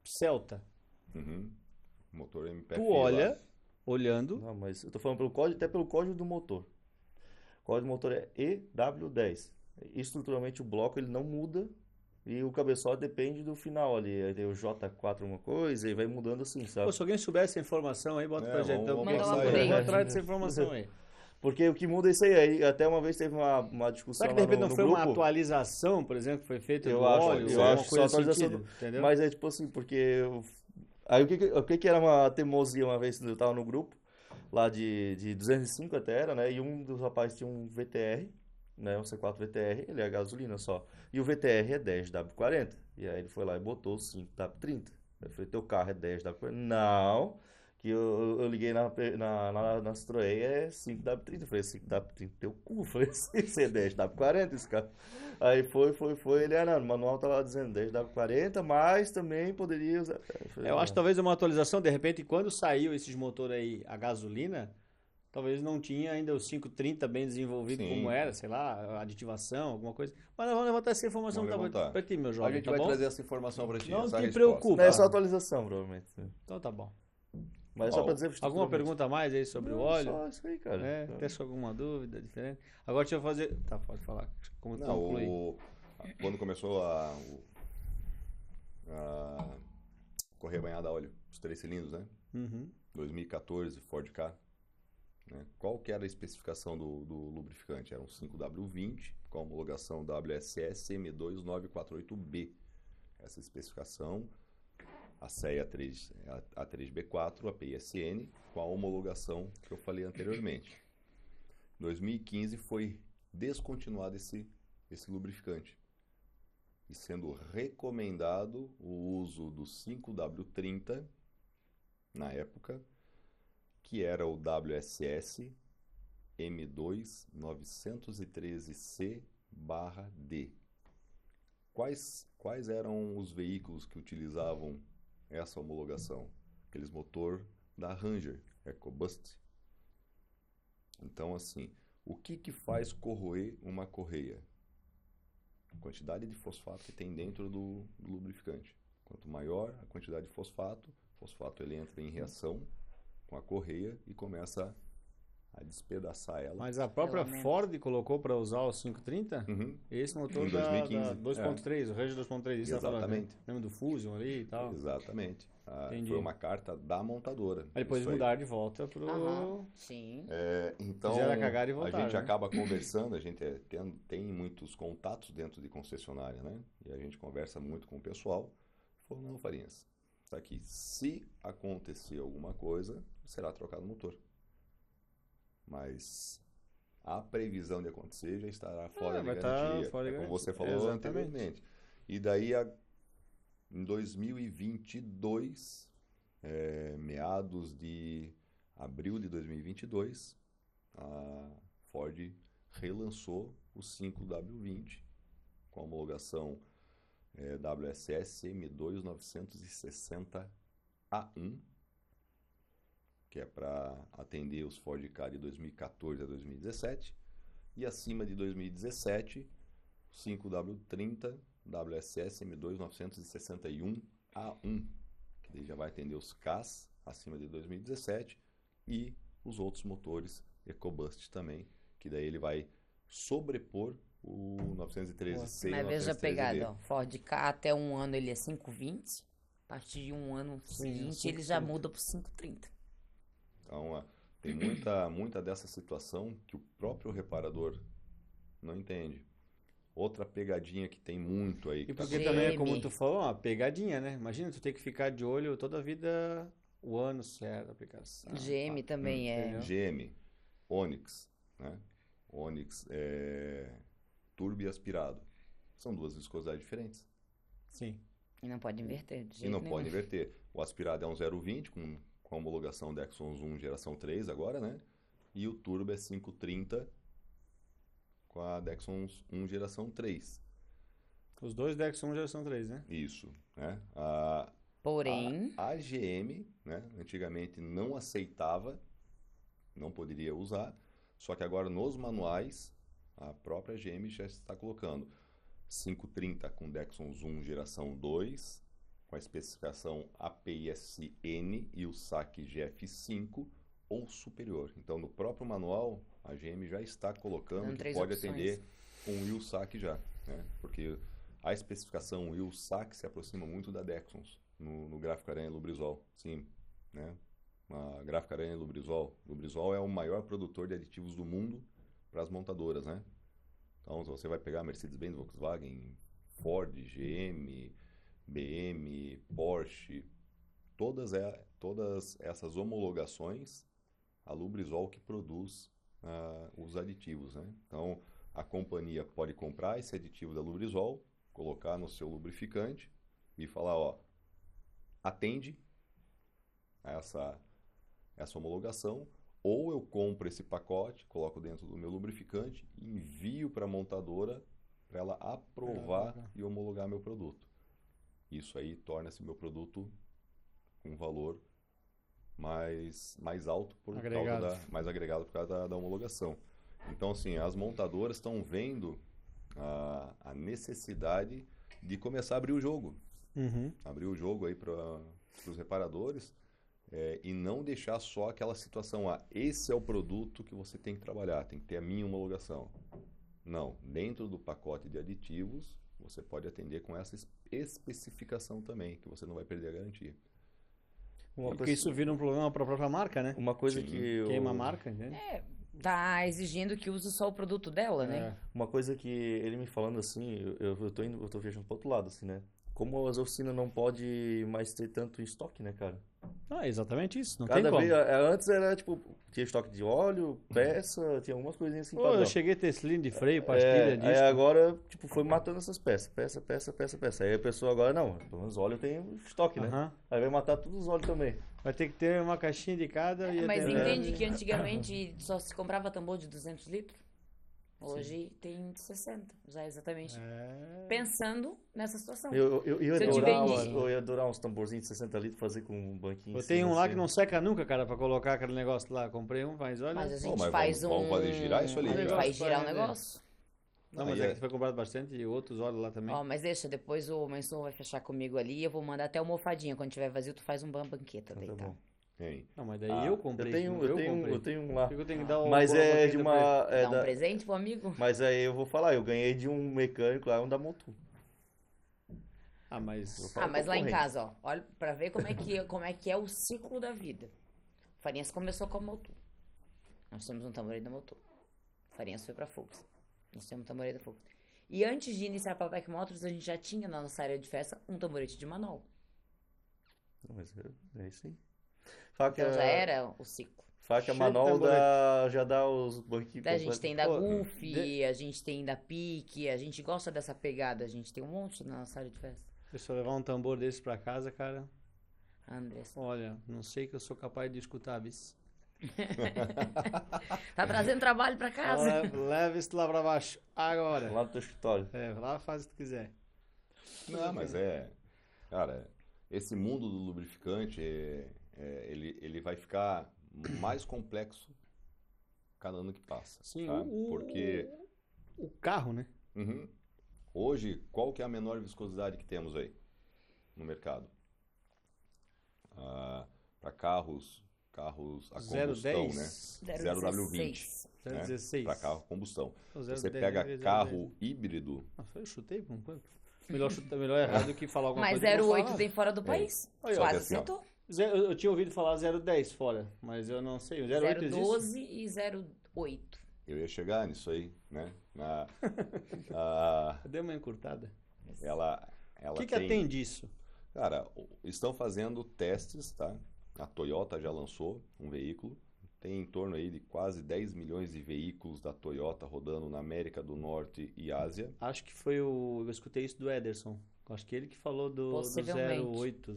Speaker 2: Celta,
Speaker 4: Uhum. Motor MPF
Speaker 2: tu olha,
Speaker 4: lá.
Speaker 2: olhando,
Speaker 1: Não, mas eu tô falando pelo código, até pelo código do motor. O código do motor é EW10. Estruturalmente o bloco ele não muda e o cabeçote depende do final ali. Aí tem o J4 uma coisa e vai mudando assim, sabe?
Speaker 2: pô, se alguém soubesse essa informação aí, bota pra gente.
Speaker 4: vamos
Speaker 2: Então,
Speaker 3: Manda
Speaker 4: passar
Speaker 3: lá
Speaker 4: aí.
Speaker 3: por aí.
Speaker 2: vamos atrás dessa informação aí.
Speaker 1: Porque o que muda é isso aí. Até uma vez teve uma discussão
Speaker 2: Será que de
Speaker 1: lá
Speaker 2: repente
Speaker 1: no
Speaker 2: não foi uma
Speaker 1: grupo.
Speaker 2: atualização, por exemplo, que foi feita
Speaker 1: Eu
Speaker 2: do
Speaker 1: acho,
Speaker 2: óleo,
Speaker 4: eu
Speaker 2: alguma
Speaker 4: acho
Speaker 2: coisa
Speaker 1: que só
Speaker 2: nesse
Speaker 1: atualização
Speaker 2: sentido, entendeu?
Speaker 1: Mas é tipo assim, porque aí o que era uma teimosia uma vez que eu tava no grupo, lá de 205 até era, né? E um dos rapazes tinha um VTR, né? Um C4 VTR, ele é gasolina só. E o VTR é 10W40. E aí ele foi lá e botou 5W30. Eu falei, teu carro é 10W40? Não, que eu liguei na Citroën, é 5W30. Eu falei, 5W30 teu cu. Eu falei, isso é 10W40 esse carro. Aí foi, ele, não, no manual tava dizendo 10W40, mas também poderia usar. Falei,
Speaker 2: Eu acho que talvez uma atualização, de repente, quando saiu esses motores aí a gasolina, talvez não tinha ainda o 530 bem desenvolvido
Speaker 4: Sim.
Speaker 2: como era, sei lá, aditivação, alguma coisa. Mas nós vamos levantar essa informação
Speaker 4: Vamos levantar.
Speaker 2: pra ti, meu
Speaker 4: A
Speaker 2: jovem,
Speaker 4: gente
Speaker 2: tá
Speaker 4: vai
Speaker 2: bom?
Speaker 4: trazer essa informação para ti.
Speaker 2: Não
Speaker 4: essa
Speaker 2: te
Speaker 4: resposta.
Speaker 2: preocupa.
Speaker 1: Não, é só atualização, provavelmente.
Speaker 2: Então tá bom.
Speaker 1: Mas só
Speaker 4: Ó,
Speaker 1: pra dizer
Speaker 2: Alguma
Speaker 1: futuramente.
Speaker 2: pergunta a mais aí sobre o
Speaker 1: Não,
Speaker 2: óleo?
Speaker 1: Só isso aí, cara.
Speaker 2: É, tem só alguma dúvida diferente? Agora deixa eu fazer... Tá, pode falar. Como tu
Speaker 4: Não,
Speaker 2: conclui?
Speaker 4: quando começou a correr banhada a óleo, os 3 cilindros, né?
Speaker 2: Uhum.
Speaker 4: 2014, Ford Ka, né? Qual que era a especificação do lubrificante? Era um 5W20 com a homologação WSS M2948B. Essa especificação, a CEA A3B4, a PSN, com a homologação que eu falei anteriormente. Em 2015 foi descontinuado esse lubrificante, e sendo recomendado o uso do 5W30 na época, que era o WSS M2913C/D. Quais eram os veículos que utilizavam essa homologação? Aqueles motor da Ranger, EcoBoost. Então, assim, o que faz corroer uma correia? A quantidade de fosfato que tem dentro do lubrificante. Quanto maior a quantidade de fosfato, o fosfato ele entra em reação com a correia e começa a despedaçar ela.
Speaker 2: Mas a própria Ford colocou para usar o 530?
Speaker 4: Uhum.
Speaker 2: Esse motor
Speaker 4: Em
Speaker 2: da
Speaker 4: 2015.
Speaker 2: 2.3, o Ranger 2.3, isso tá falando, né?
Speaker 4: Exatamente.
Speaker 2: Lembra do Fusion ali e tal?
Speaker 4: Exatamente.
Speaker 2: Entendi.
Speaker 4: Foi uma carta da montadora.
Speaker 2: Aí depois
Speaker 4: Isso aí.
Speaker 2: mudaram de volta pro...
Speaker 3: Aham, sim.
Speaker 4: Então,
Speaker 2: Fizeram a cagada e voltaram,
Speaker 4: a gente
Speaker 2: né?
Speaker 4: acaba conversando, a gente tem muitos contatos dentro de concessionária, né? E a gente conversa muito com o pessoal. Falou, não, Farinhas, tá aqui. Se acontecer alguma coisa, será trocado o motor. Mas a previsão de acontecer já estará fora de
Speaker 2: vai
Speaker 4: garantia,
Speaker 2: fora de
Speaker 4: como
Speaker 2: garantia.
Speaker 4: você falou
Speaker 2: Exatamente.
Speaker 4: anteriormente. E daí, em 2022, meados de abril de 2022, a Ford relançou o 5W20 com a homologação WSS M2960A1, que é para atender os Ford Ka de 2014 a 2017, e acima de 2017, 5W30 WSS M2961A1, que daí já vai atender os Kas acima de 2017 e os outros motores EcoBoost também, que daí ele vai sobrepor o 913C e
Speaker 3: Mas
Speaker 4: o
Speaker 3: veja a
Speaker 4: 913D.
Speaker 3: pegada, ó. Ford Ka até um ano ele é 520. A partir de um ano seguinte ele já
Speaker 2: 530.
Speaker 3: muda pro 530.
Speaker 4: Então, tem muita dessa situação que o próprio reparador não entende. Outra pegadinha que tem muito aí.
Speaker 2: E
Speaker 4: Que tá
Speaker 2: porque
Speaker 4: acontecendo.
Speaker 2: também é como tu falou, uma pegadinha, né? Imagina tu ter que ficar de olho toda a vida, o ano certo, a aplicação.
Speaker 3: GM também é.
Speaker 2: entendeu?
Speaker 4: GM, Onix, né? Onix turbo e aspirado. São duas viscosidades diferentes.
Speaker 2: Sim.
Speaker 3: E não pode inverter de
Speaker 4: E
Speaker 3: jeito
Speaker 4: não
Speaker 3: nenhum.
Speaker 4: pode inverter. O aspirado é um 0,20 com a homologação Dexons 1 geração 3 agora, né? E o turbo é 530 com a Dexons 1 geração 3.
Speaker 2: Os dois decks são geração 3, né?
Speaker 4: Isso, né?
Speaker 3: Porém,
Speaker 4: A GM, né, antigamente não aceitava, não poderia usar, só que agora nos manuais a própria GM já está colocando 530 com Dexons 1 geração 2, com a especificação API-SN e o SAC GF5 ou superior. Então no próprio manual a GM já está colocando
Speaker 3: Dando
Speaker 4: que
Speaker 3: três
Speaker 4: pode
Speaker 3: opções.
Speaker 4: atender com o Wheel SAC já, né? Porque a especificação Wheel SAC se aproxima muito da Dexons no Gráfico Aranha Lubrizol, sim, né? A Gráfico Aranha Lubrizol. Lubrizol é o maior produtor de aditivos do mundo para as montadoras, né? Então, se você vai pegar Mercedes-Benz, Volkswagen, Ford, GM, BM, Porsche, todas essas homologações, a Lubrizol que produz os aditivos, né? Então, a companhia pode comprar esse aditivo da Lubrizol, colocar no seu lubrificante e falar, ó, atende a essa homologação, ou eu compro esse pacote, coloco dentro do meu lubrificante e envio para a montadora para ela aprovar e homologar meu produto. Isso aí torna-se meu produto com um valor mais alto por
Speaker 2: Agregado.
Speaker 4: causa mais agregado por causa da homologação. Então, assim, as montadoras estão vendo a necessidade de começar a abrir o jogo.
Speaker 2: Uhum.
Speaker 4: Abrir o jogo aí para os reparadores e não deixar só aquela situação, esse é o produto que você tem que trabalhar, tem que ter a minha homologação. Não, dentro do pacote de aditivos, você pode atender com essa especificação também, que você não vai perder a garantia.
Speaker 1: Uma
Speaker 2: Porque
Speaker 1: coisa,
Speaker 2: isso vira um problema para a própria marca, né?
Speaker 1: uma coisa
Speaker 4: Sim.
Speaker 1: que eu...
Speaker 2: Queima a marca, entende?
Speaker 3: Tá exigindo que use só o produto dela, né?
Speaker 1: Uma coisa que ele me falando assim, eu tô viajando pro outro lado, assim, né? Como as oficinas não pode mais ter tanto estoque, né, cara?
Speaker 2: É exatamente isso, não
Speaker 1: Cada
Speaker 2: tem como.
Speaker 1: vez, antes era tipo, tinha estoque de óleo, peça, tinha algumas coisinhas assim
Speaker 2: Pô, eu
Speaker 1: padrão.
Speaker 2: cheguei a ter cilindro de freio, pastilha,
Speaker 1: Aí
Speaker 2: disco.
Speaker 1: agora, tipo, foi matando essas peças, peça. Aí a pessoa agora, não, pelo menos óleo tem estoque, né?
Speaker 2: Aham.
Speaker 1: Aí vai matar todos os óleos também.
Speaker 2: Vai ter que ter uma caixinha de cada e
Speaker 3: Mas
Speaker 2: até
Speaker 3: entende que antigamente só se comprava tambor de 200 litros? Hoje tem de 60, já exatamente. Pensando nessa situação.
Speaker 1: Eu ia
Speaker 3: Se eu te
Speaker 1: adorar,
Speaker 3: vendi-
Speaker 1: eu ia adorar uns tamborzinhos de 60 litros, fazer com um banquinho
Speaker 2: Eu
Speaker 1: em
Speaker 2: tenho
Speaker 1: cima,
Speaker 2: um lá
Speaker 1: assim.
Speaker 2: que não seca nunca, cara, pra colocar aquele negócio lá. Comprei um, mas olha.
Speaker 3: Mas a gente
Speaker 4: mas
Speaker 3: faz
Speaker 4: vamos fazer girar isso ali,
Speaker 3: A gente
Speaker 4: cara.
Speaker 3: faz girar o
Speaker 2: Vai,
Speaker 3: negócio.
Speaker 2: Não, mas
Speaker 4: Aí
Speaker 2: é que foi comprado bastante e outros olhos lá também.
Speaker 3: Ó, mas deixa, depois o Mensur vai fechar comigo ali e eu vou mandar até uma almofadinha. Quando tiver vazio, tu faz um banqueta daí,
Speaker 1: Tá
Speaker 3: tá?
Speaker 1: bom.
Speaker 4: Hein?
Speaker 2: Não, mas daí eu comprei.
Speaker 1: Eu tenho um lá.
Speaker 2: Por que eu tenho que dar o
Speaker 1: Mas é de
Speaker 2: banqueta pra ele?
Speaker 1: uma. É
Speaker 3: Dá um
Speaker 1: da,
Speaker 3: presente pro amigo?
Speaker 1: mas aí eu vou falar, eu ganhei de um mecânico lá, um da Motul.
Speaker 2: Ah, mas.
Speaker 1: Fala
Speaker 3: Mas lá em
Speaker 1: concorrente.
Speaker 3: casa, ó, olha pra ver como é que é o ciclo da vida. Farinhas começou com a Motul. Nós temos um tamborete da Motul. Farinhas foi pra Focus. Nós temos um tamborete da Focus. E antes de iniciar a Patek Motors, a gente já tinha na nossa área de festa um tamborete de Manol.
Speaker 1: Não, mas é isso aí. Faca,
Speaker 3: Então já era o ciclo.
Speaker 1: faca
Speaker 2: Cheio de
Speaker 1: Manol
Speaker 2: tamborete.
Speaker 1: já dá os banquinhos
Speaker 3: A gente tem da
Speaker 2: Pô,
Speaker 3: Goofy, a gente tem da Pique, a gente gosta dessa pegada, a gente tem um monte na nossa área de festa.
Speaker 2: Se eu levar um tambor desse pra casa, cara,
Speaker 3: Andrés.
Speaker 2: olha, não sei que eu sou capaz de escutar, bis.
Speaker 3: Tá trazendo trabalho pra casa?
Speaker 2: Leva isso lá pra baixo, agora.
Speaker 1: lá no teu escritório.
Speaker 2: É, lá faz o que tu quiser.
Speaker 4: Não, mas cara, esse mundo do lubrificante, ele vai ficar mais complexo cada ano que passa.
Speaker 2: Sim,
Speaker 4: tá? Porque
Speaker 2: o carro, né?
Speaker 4: uhum, hoje, qual que é a menor viscosidade que temos aí no mercado? Para carros a combustão,
Speaker 2: 0,10,
Speaker 4: né? 0W20,
Speaker 2: 0,16.
Speaker 4: para carro a combustão.
Speaker 2: O
Speaker 4: Você
Speaker 2: 0,10,
Speaker 4: pega
Speaker 2: 0,10.
Speaker 4: carro híbrido,
Speaker 2: Ah, eu chutei por um quanto? Melhor chutar, melhor errado do que falar alguma
Speaker 3: Mas
Speaker 2: coisa. que eu vou
Speaker 3: 08
Speaker 2: falar.
Speaker 3: tem fora do país.
Speaker 2: Aí, ó,
Speaker 3: Quase
Speaker 4: assim, ó.
Speaker 3: acertou.
Speaker 2: Eu tinha ouvido falar 0,10 fora, mas eu não sei. O 0,8 existe?
Speaker 3: 012 e 08.
Speaker 4: eu ia chegar nisso aí, né?
Speaker 2: Deu uma encurtada.
Speaker 4: Ela
Speaker 2: O que
Speaker 4: tem...
Speaker 2: atende isso?
Speaker 4: Cara, estão fazendo testes, tá? A Toyota já lançou um veículo. Tem em torno aí de quase 10 milhões de veículos da Toyota rodando na América do Norte e Ásia.
Speaker 2: Acho que foi o... Eu escutei isso do Ederson. Acho que ele que falou do
Speaker 3: Possivelmente.
Speaker 2: 08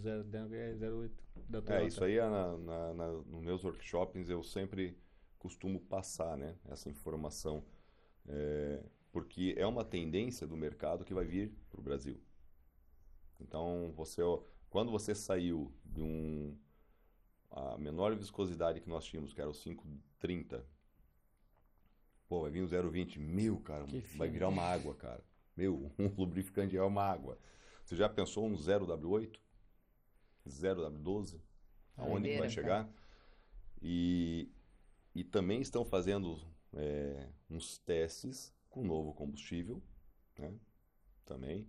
Speaker 2: da Toyota.
Speaker 4: Isso aí nos meus workshops eu sempre costumo passar, né, essa informação. Porque é uma tendência do mercado que vai vir para o Brasil. Então, quando você saiu de a menor viscosidade que nós tínhamos, que era o 530, pô, vai vir o 0,20, cara,
Speaker 2: Que
Speaker 4: vai
Speaker 2: fino.
Speaker 4: virar uma água, cara. Um lubrificante é uma água. Você já pensou um 0W8? 0W12? Aonde que vai
Speaker 3: Doideira,
Speaker 4: chegar? E também estão fazendo uns testes com novo combustível, né? Também,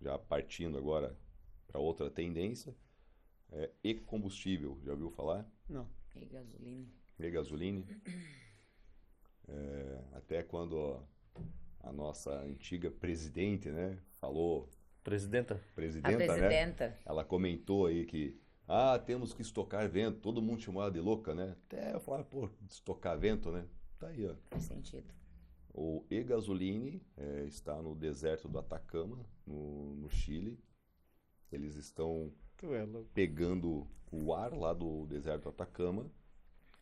Speaker 4: já partindo agora para outra tendência, e-combustível, já ouviu falar?
Speaker 2: Não.
Speaker 3: E gasolina.
Speaker 4: E-gasoline. Até quando a nossa antiga presidente, né, falou,
Speaker 1: Presidenta?
Speaker 3: A
Speaker 4: presidenta, né?
Speaker 3: presidenta.
Speaker 4: Ela comentou aí que temos que estocar vento. Todo mundo chamou ela de louca, né? Até eu falava, pô, estocar vento, né? Tá aí, ó.
Speaker 3: Faz sentido.
Speaker 4: O e-gasoline está no deserto do Atacama, no Chile. Eles estão
Speaker 2: Tu é louco.
Speaker 4: pegando o ar lá do deserto do Atacama,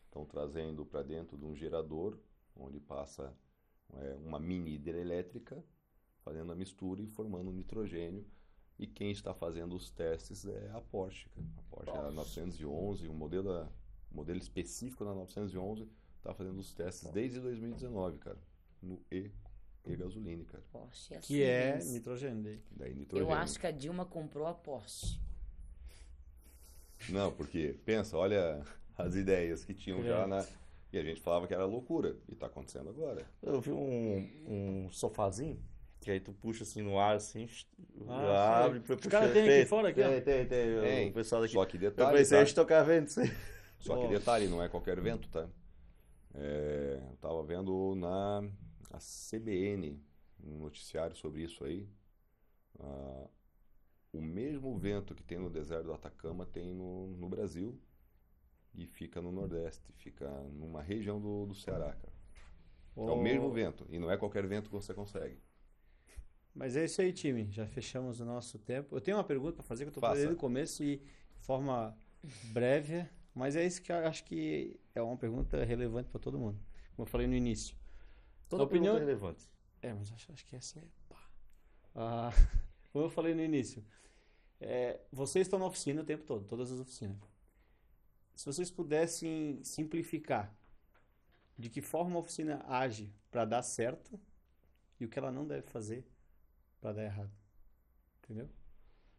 Speaker 4: estão trazendo para dentro de um gerador, onde passa uma mini hidrelétrica, fazendo a mistura e formando nitrogênio. E quem está fazendo os testes é a Porsche, cara. A Porsche é a 911, o modelo específico da 911 está fazendo os testes desde 2019, cara, no e-gasoline, cara.
Speaker 3: Porsche é
Speaker 2: Que é
Speaker 3: assim.
Speaker 2: nitrogênio daí.
Speaker 4: Daí nitrogênio.
Speaker 3: Eu acho que a Dilma comprou a Porsche.
Speaker 4: Não, porque, pensa, olha as ideias que tinham já E a gente falava que era loucura. E está acontecendo agora.
Speaker 1: Eu vi um sofazinho Que aí tu puxa assim no ar, assim,
Speaker 2: Ah,
Speaker 1: abre,
Speaker 2: os caras têm aqui fora, aqui, ó.
Speaker 1: Tem.
Speaker 4: Tem.
Speaker 1: O pessoal daqui.
Speaker 4: Só que
Speaker 1: Eu
Speaker 4: detalhe,
Speaker 1: pensei,
Speaker 4: tá?
Speaker 1: a gente tocar vendo isso aí.
Speaker 4: Só que detalhe, não é qualquer vento, tá? Eu tava vendo na a CBN, um noticiário sobre isso aí. O mesmo vento que tem no deserto do Atacama tem no Brasil e fica no Nordeste, fica numa região do Ceará, cara. É o mesmo vento e não é qualquer vento que você consegue.
Speaker 2: Mas é isso aí, time. Já fechamos o nosso tempo. Eu tenho uma pergunta para fazer que eu estou
Speaker 4: Faça.
Speaker 2: desde o começo e de forma breve, mas é isso que eu acho que é uma pergunta relevante para todo mundo. Como eu falei no início.
Speaker 1: Toda
Speaker 2: opinião-
Speaker 1: pergunta é relevante.
Speaker 2: Mas acho que essa é pá. Como eu falei no início, vocês estão na oficina o tempo todo, todas as oficinas. Se vocês pudessem simplificar de que forma a oficina age para dar certo e o que ela não deve fazer para dar errado. Entendeu?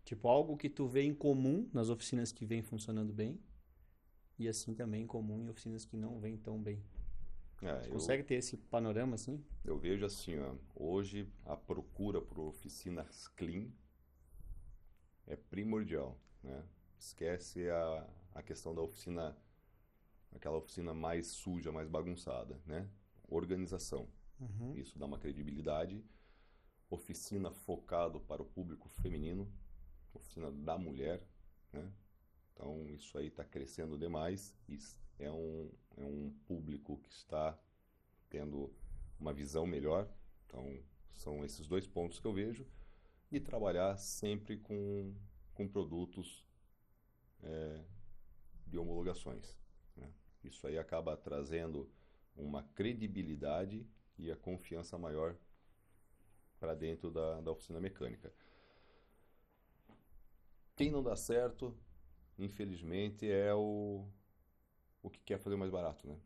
Speaker 2: Tipo, algo que tu vê em comum nas oficinas que vem funcionando bem e assim também em comum em oficinas que não vêm tão bem. Você consegue ter esse panorama assim?
Speaker 4: Eu vejo assim, ó, hoje a procura por oficinas clean é primordial, né? Esquece a questão da oficina, aquela oficina mais suja, mais bagunçada, né? Organização. Isso dá uma credibilidade. Oficina focado para o público feminino, oficina da mulher, né? Então isso aí está crescendo demais. É um público que está tendo uma visão melhor. Então são esses dois pontos que eu vejo. E trabalhar sempre com produtos de homologações, né? Isso aí acaba trazendo uma credibilidade e a confiança maior para dentro da oficina mecânica. Quem não dá certo, infelizmente, é o que quer fazer mais barato, né?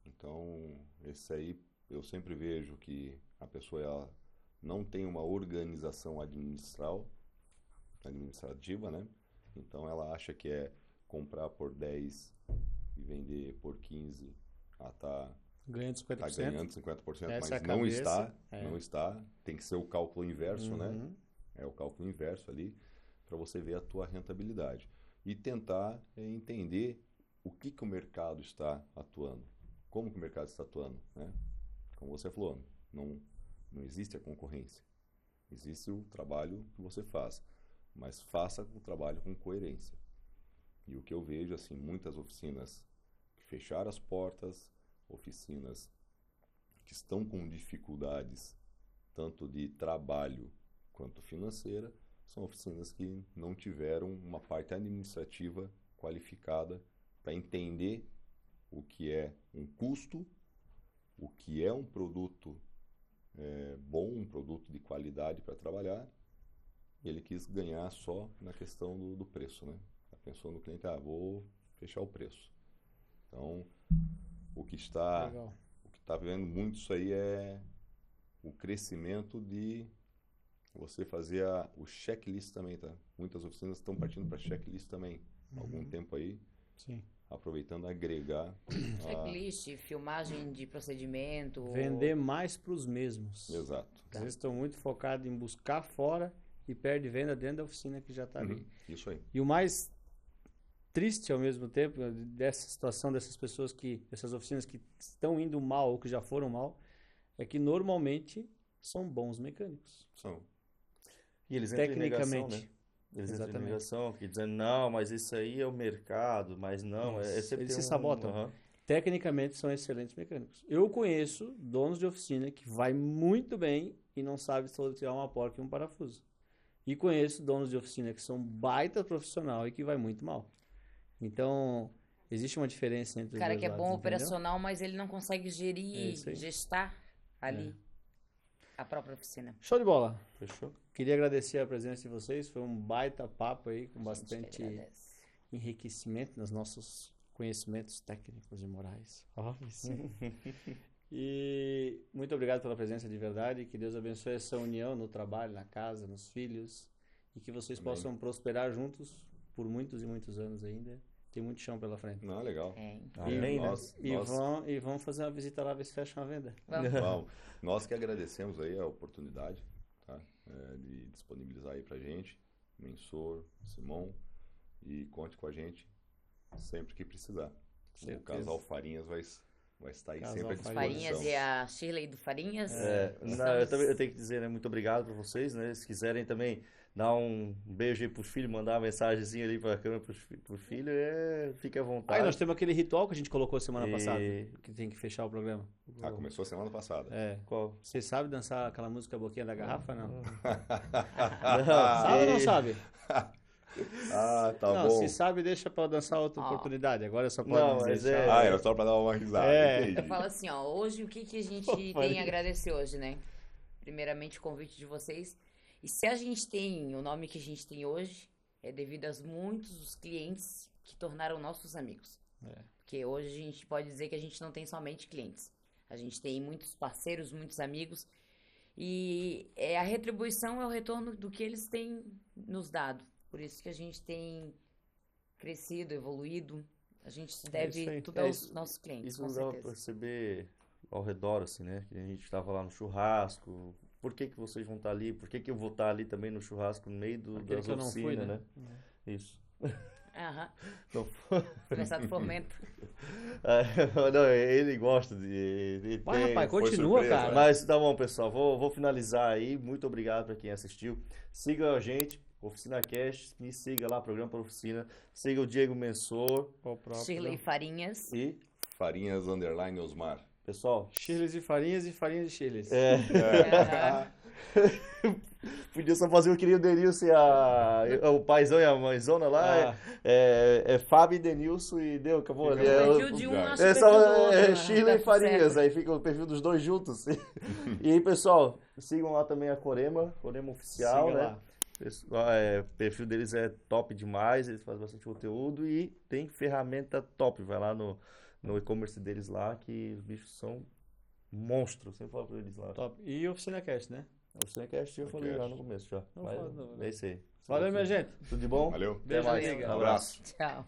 Speaker 4: Então, esse aí eu sempre vejo que a pessoa ela não tem uma organização administrativa, né? Então ela acha que é comprar por 10 e vender por 15,
Speaker 2: Ganha de 50%.
Speaker 4: Está ganhando 50%,
Speaker 2: Essa é
Speaker 4: mas
Speaker 2: a
Speaker 4: não
Speaker 2: cabeça.
Speaker 4: está, não está. Tem que ser o cálculo inverso, né? É o cálculo inverso ali para você ver a tua rentabilidade e tentar entender o que o mercado está atuando, como que o mercado está atuando, né? Como você falou, não existe a concorrência, existe o trabalho que você faz, mas faça o trabalho com coerência. E o que eu vejo, assim, muitas oficinas que fecharam as portas, oficinas que estão com dificuldades tanto de trabalho quanto financeira, são oficinas que não tiveram uma parte administrativa qualificada para entender o que é um custo, o que é um produto bom, um produto de qualidade para trabalhar, e ele quis ganhar só na questão do preço, né? Pensou no cliente, vou fechar o preço. Então, o que está vendo muito isso aí é o crescimento de você fazer o checklist também, tá? Muitas oficinas estão partindo para checklist também, há algum tempo aí.
Speaker 2: Sim.
Speaker 4: Aproveitando agregar.
Speaker 3: Checklist, filmagem de procedimento.
Speaker 2: Vender mais para os mesmos.
Speaker 4: Exato.
Speaker 2: Às vezes estão muito focados em buscar fora e perde venda dentro da oficina que já está ali.
Speaker 4: Isso aí.
Speaker 2: E o mais triste ao mesmo tempo dessa situação dessas oficinas que estão indo mal ou que já foram mal, é que normalmente são bons mecânicos.
Speaker 4: São.
Speaker 1: E eles entram em negação,
Speaker 2: Tecnicamente.
Speaker 1: né? Eles entram em
Speaker 2: Exatamente.
Speaker 1: negação, que dizendo, não, mas isso aí é o mercado, mas não, sempre
Speaker 2: Eles
Speaker 1: tem
Speaker 2: se sabotam.
Speaker 1: Aham.
Speaker 2: Tecnicamente são excelentes mecânicos. Eu conheço donos de oficina que vai muito bem e não sabe tirar uma porca e um parafuso. E conheço donos de oficina que são baita profissional e que vai muito mal. Então, existe uma diferença entre os
Speaker 3: Cara
Speaker 2: dois
Speaker 3: que é
Speaker 2: lados,
Speaker 3: bom
Speaker 2: entendeu?
Speaker 3: operacional, mas ele não consegue
Speaker 2: É
Speaker 3: gerir,
Speaker 2: isso aí.
Speaker 3: gestar ali a própria oficina.
Speaker 2: Show de bola.
Speaker 1: Fechou?
Speaker 2: Queria agradecer a presença de vocês. Foi um baita papo aí, com
Speaker 3: A gente que
Speaker 2: bastante
Speaker 3: agradece.
Speaker 2: enriquecimento nos nossos conhecimentos técnicos e morais. E muito obrigado pela presença de verdade. Que Deus abençoe essa união no trabalho, na casa, nos filhos. E que vocês
Speaker 4: Amém.
Speaker 2: possam prosperar juntos por muitos e muitos anos ainda. Tem muito chão pela frente.
Speaker 4: Não, legal.
Speaker 1: Amém, né?
Speaker 2: E vão fazer uma visita lá, ver se fecha uma venda.
Speaker 4: Vamos. Nós que agradecemos aí a oportunidade, tá? De disponibilizar aí pra gente, Mensor, Simão, e conte com a gente sempre que precisar. O Casal Farinhas vai estar aí sempre à disposição.
Speaker 3: Farinhas e a Shirley do Farinhas.
Speaker 1: Eu tenho que dizer, né, muito obrigado para vocês, né? Se quiserem também dar um beijo aí pro filho, mandar uma mensagenzinha ali pra câmera pro filho, fique à vontade.
Speaker 2: Aí nós temos aquele ritual que a gente colocou semana passada, que tem que fechar o programa.
Speaker 4: Começou semana passada.
Speaker 1: Qual?
Speaker 2: Você sabe dançar aquela música Boquinha da Garrafa, não?
Speaker 1: Sabe
Speaker 2: ou não sabe?
Speaker 4: Tá
Speaker 2: não,
Speaker 4: bom.
Speaker 2: se sabe, deixa pra dançar outra oportunidade. Agora só pode
Speaker 1: Não, mas
Speaker 2: deixar.
Speaker 4: Era só pra dar uma risada.
Speaker 3: Eu falo assim, hoje o que a gente tem a agradecer hoje, né? Primeiramente o convite de vocês. E se a gente tem o nome que a gente tem hoje, é devido a muitos clientes que tornaram nossos amigos. Porque hoje a gente pode dizer que a gente não tem somente clientes. A gente tem muitos parceiros, muitos amigos. E a retribuição é o retorno do que eles têm nos dado. Por isso que a gente tem crescido, evoluído. A gente se deve tudo aos nossos clientes,
Speaker 1: isso
Speaker 3: com
Speaker 1: dá pra
Speaker 3: certeza.
Speaker 1: perceber ao redor, assim, né? Que a gente estava lá no churrasco. Por que vocês vão estar ali? Por que eu vou estar ali também no churrasco, no meio das oficinas, né? Isso.
Speaker 3: Aham.
Speaker 1: Não.
Speaker 3: Começar do fomento.
Speaker 1: Não, ele gosta de
Speaker 2: Vai, rapaz,
Speaker 4: foi
Speaker 2: continua,
Speaker 4: surpresa,
Speaker 2: cara.
Speaker 1: Mas tá bom, pessoal. Vou finalizar aí. Muito obrigado para quem assistiu. Siga a gente, Oficina Cash. Me siga lá, Programa para Oficina. Siga o Diego Mensor.
Speaker 3: Shirley Farinhas.
Speaker 1: E,
Speaker 4: Farinhas _ Osmar.
Speaker 1: pessoal,
Speaker 2: Chiles e farinhas de chiles.
Speaker 1: podia só fazer o querido Denilson e o paizão e a mãezona lá. Fábio e Denilson e deu, acabou ali.
Speaker 3: O perfil de um acho
Speaker 1: É
Speaker 3: que
Speaker 1: só
Speaker 3: do outro,
Speaker 1: Shirley e
Speaker 3: tá
Speaker 1: Farinhas,
Speaker 3: certo.
Speaker 1: aí fica o perfil dos dois juntos. E aí, pessoal, sigam lá também a Corema Oficial,
Speaker 2: Siga
Speaker 1: né?
Speaker 2: lá.
Speaker 1: O perfil deles é top demais, eles fazem bastante conteúdo e tem ferramenta top. Vai lá no e-commerce deles lá, que os bichos são monstros. Sempre falo pra eles lá.
Speaker 2: Top. E Oficina Cast, né?
Speaker 1: O Cinecast eu falei lá no começo já.
Speaker 2: Não
Speaker 1: Mas
Speaker 2: fala, não.
Speaker 1: é isso aí.
Speaker 2: Valeu, minha gente.
Speaker 1: Tudo de bom?
Speaker 4: Valeu.
Speaker 1: Até
Speaker 2: Beijo,
Speaker 1: mais.
Speaker 2: amiga.
Speaker 1: Um abraço.
Speaker 3: Tchau.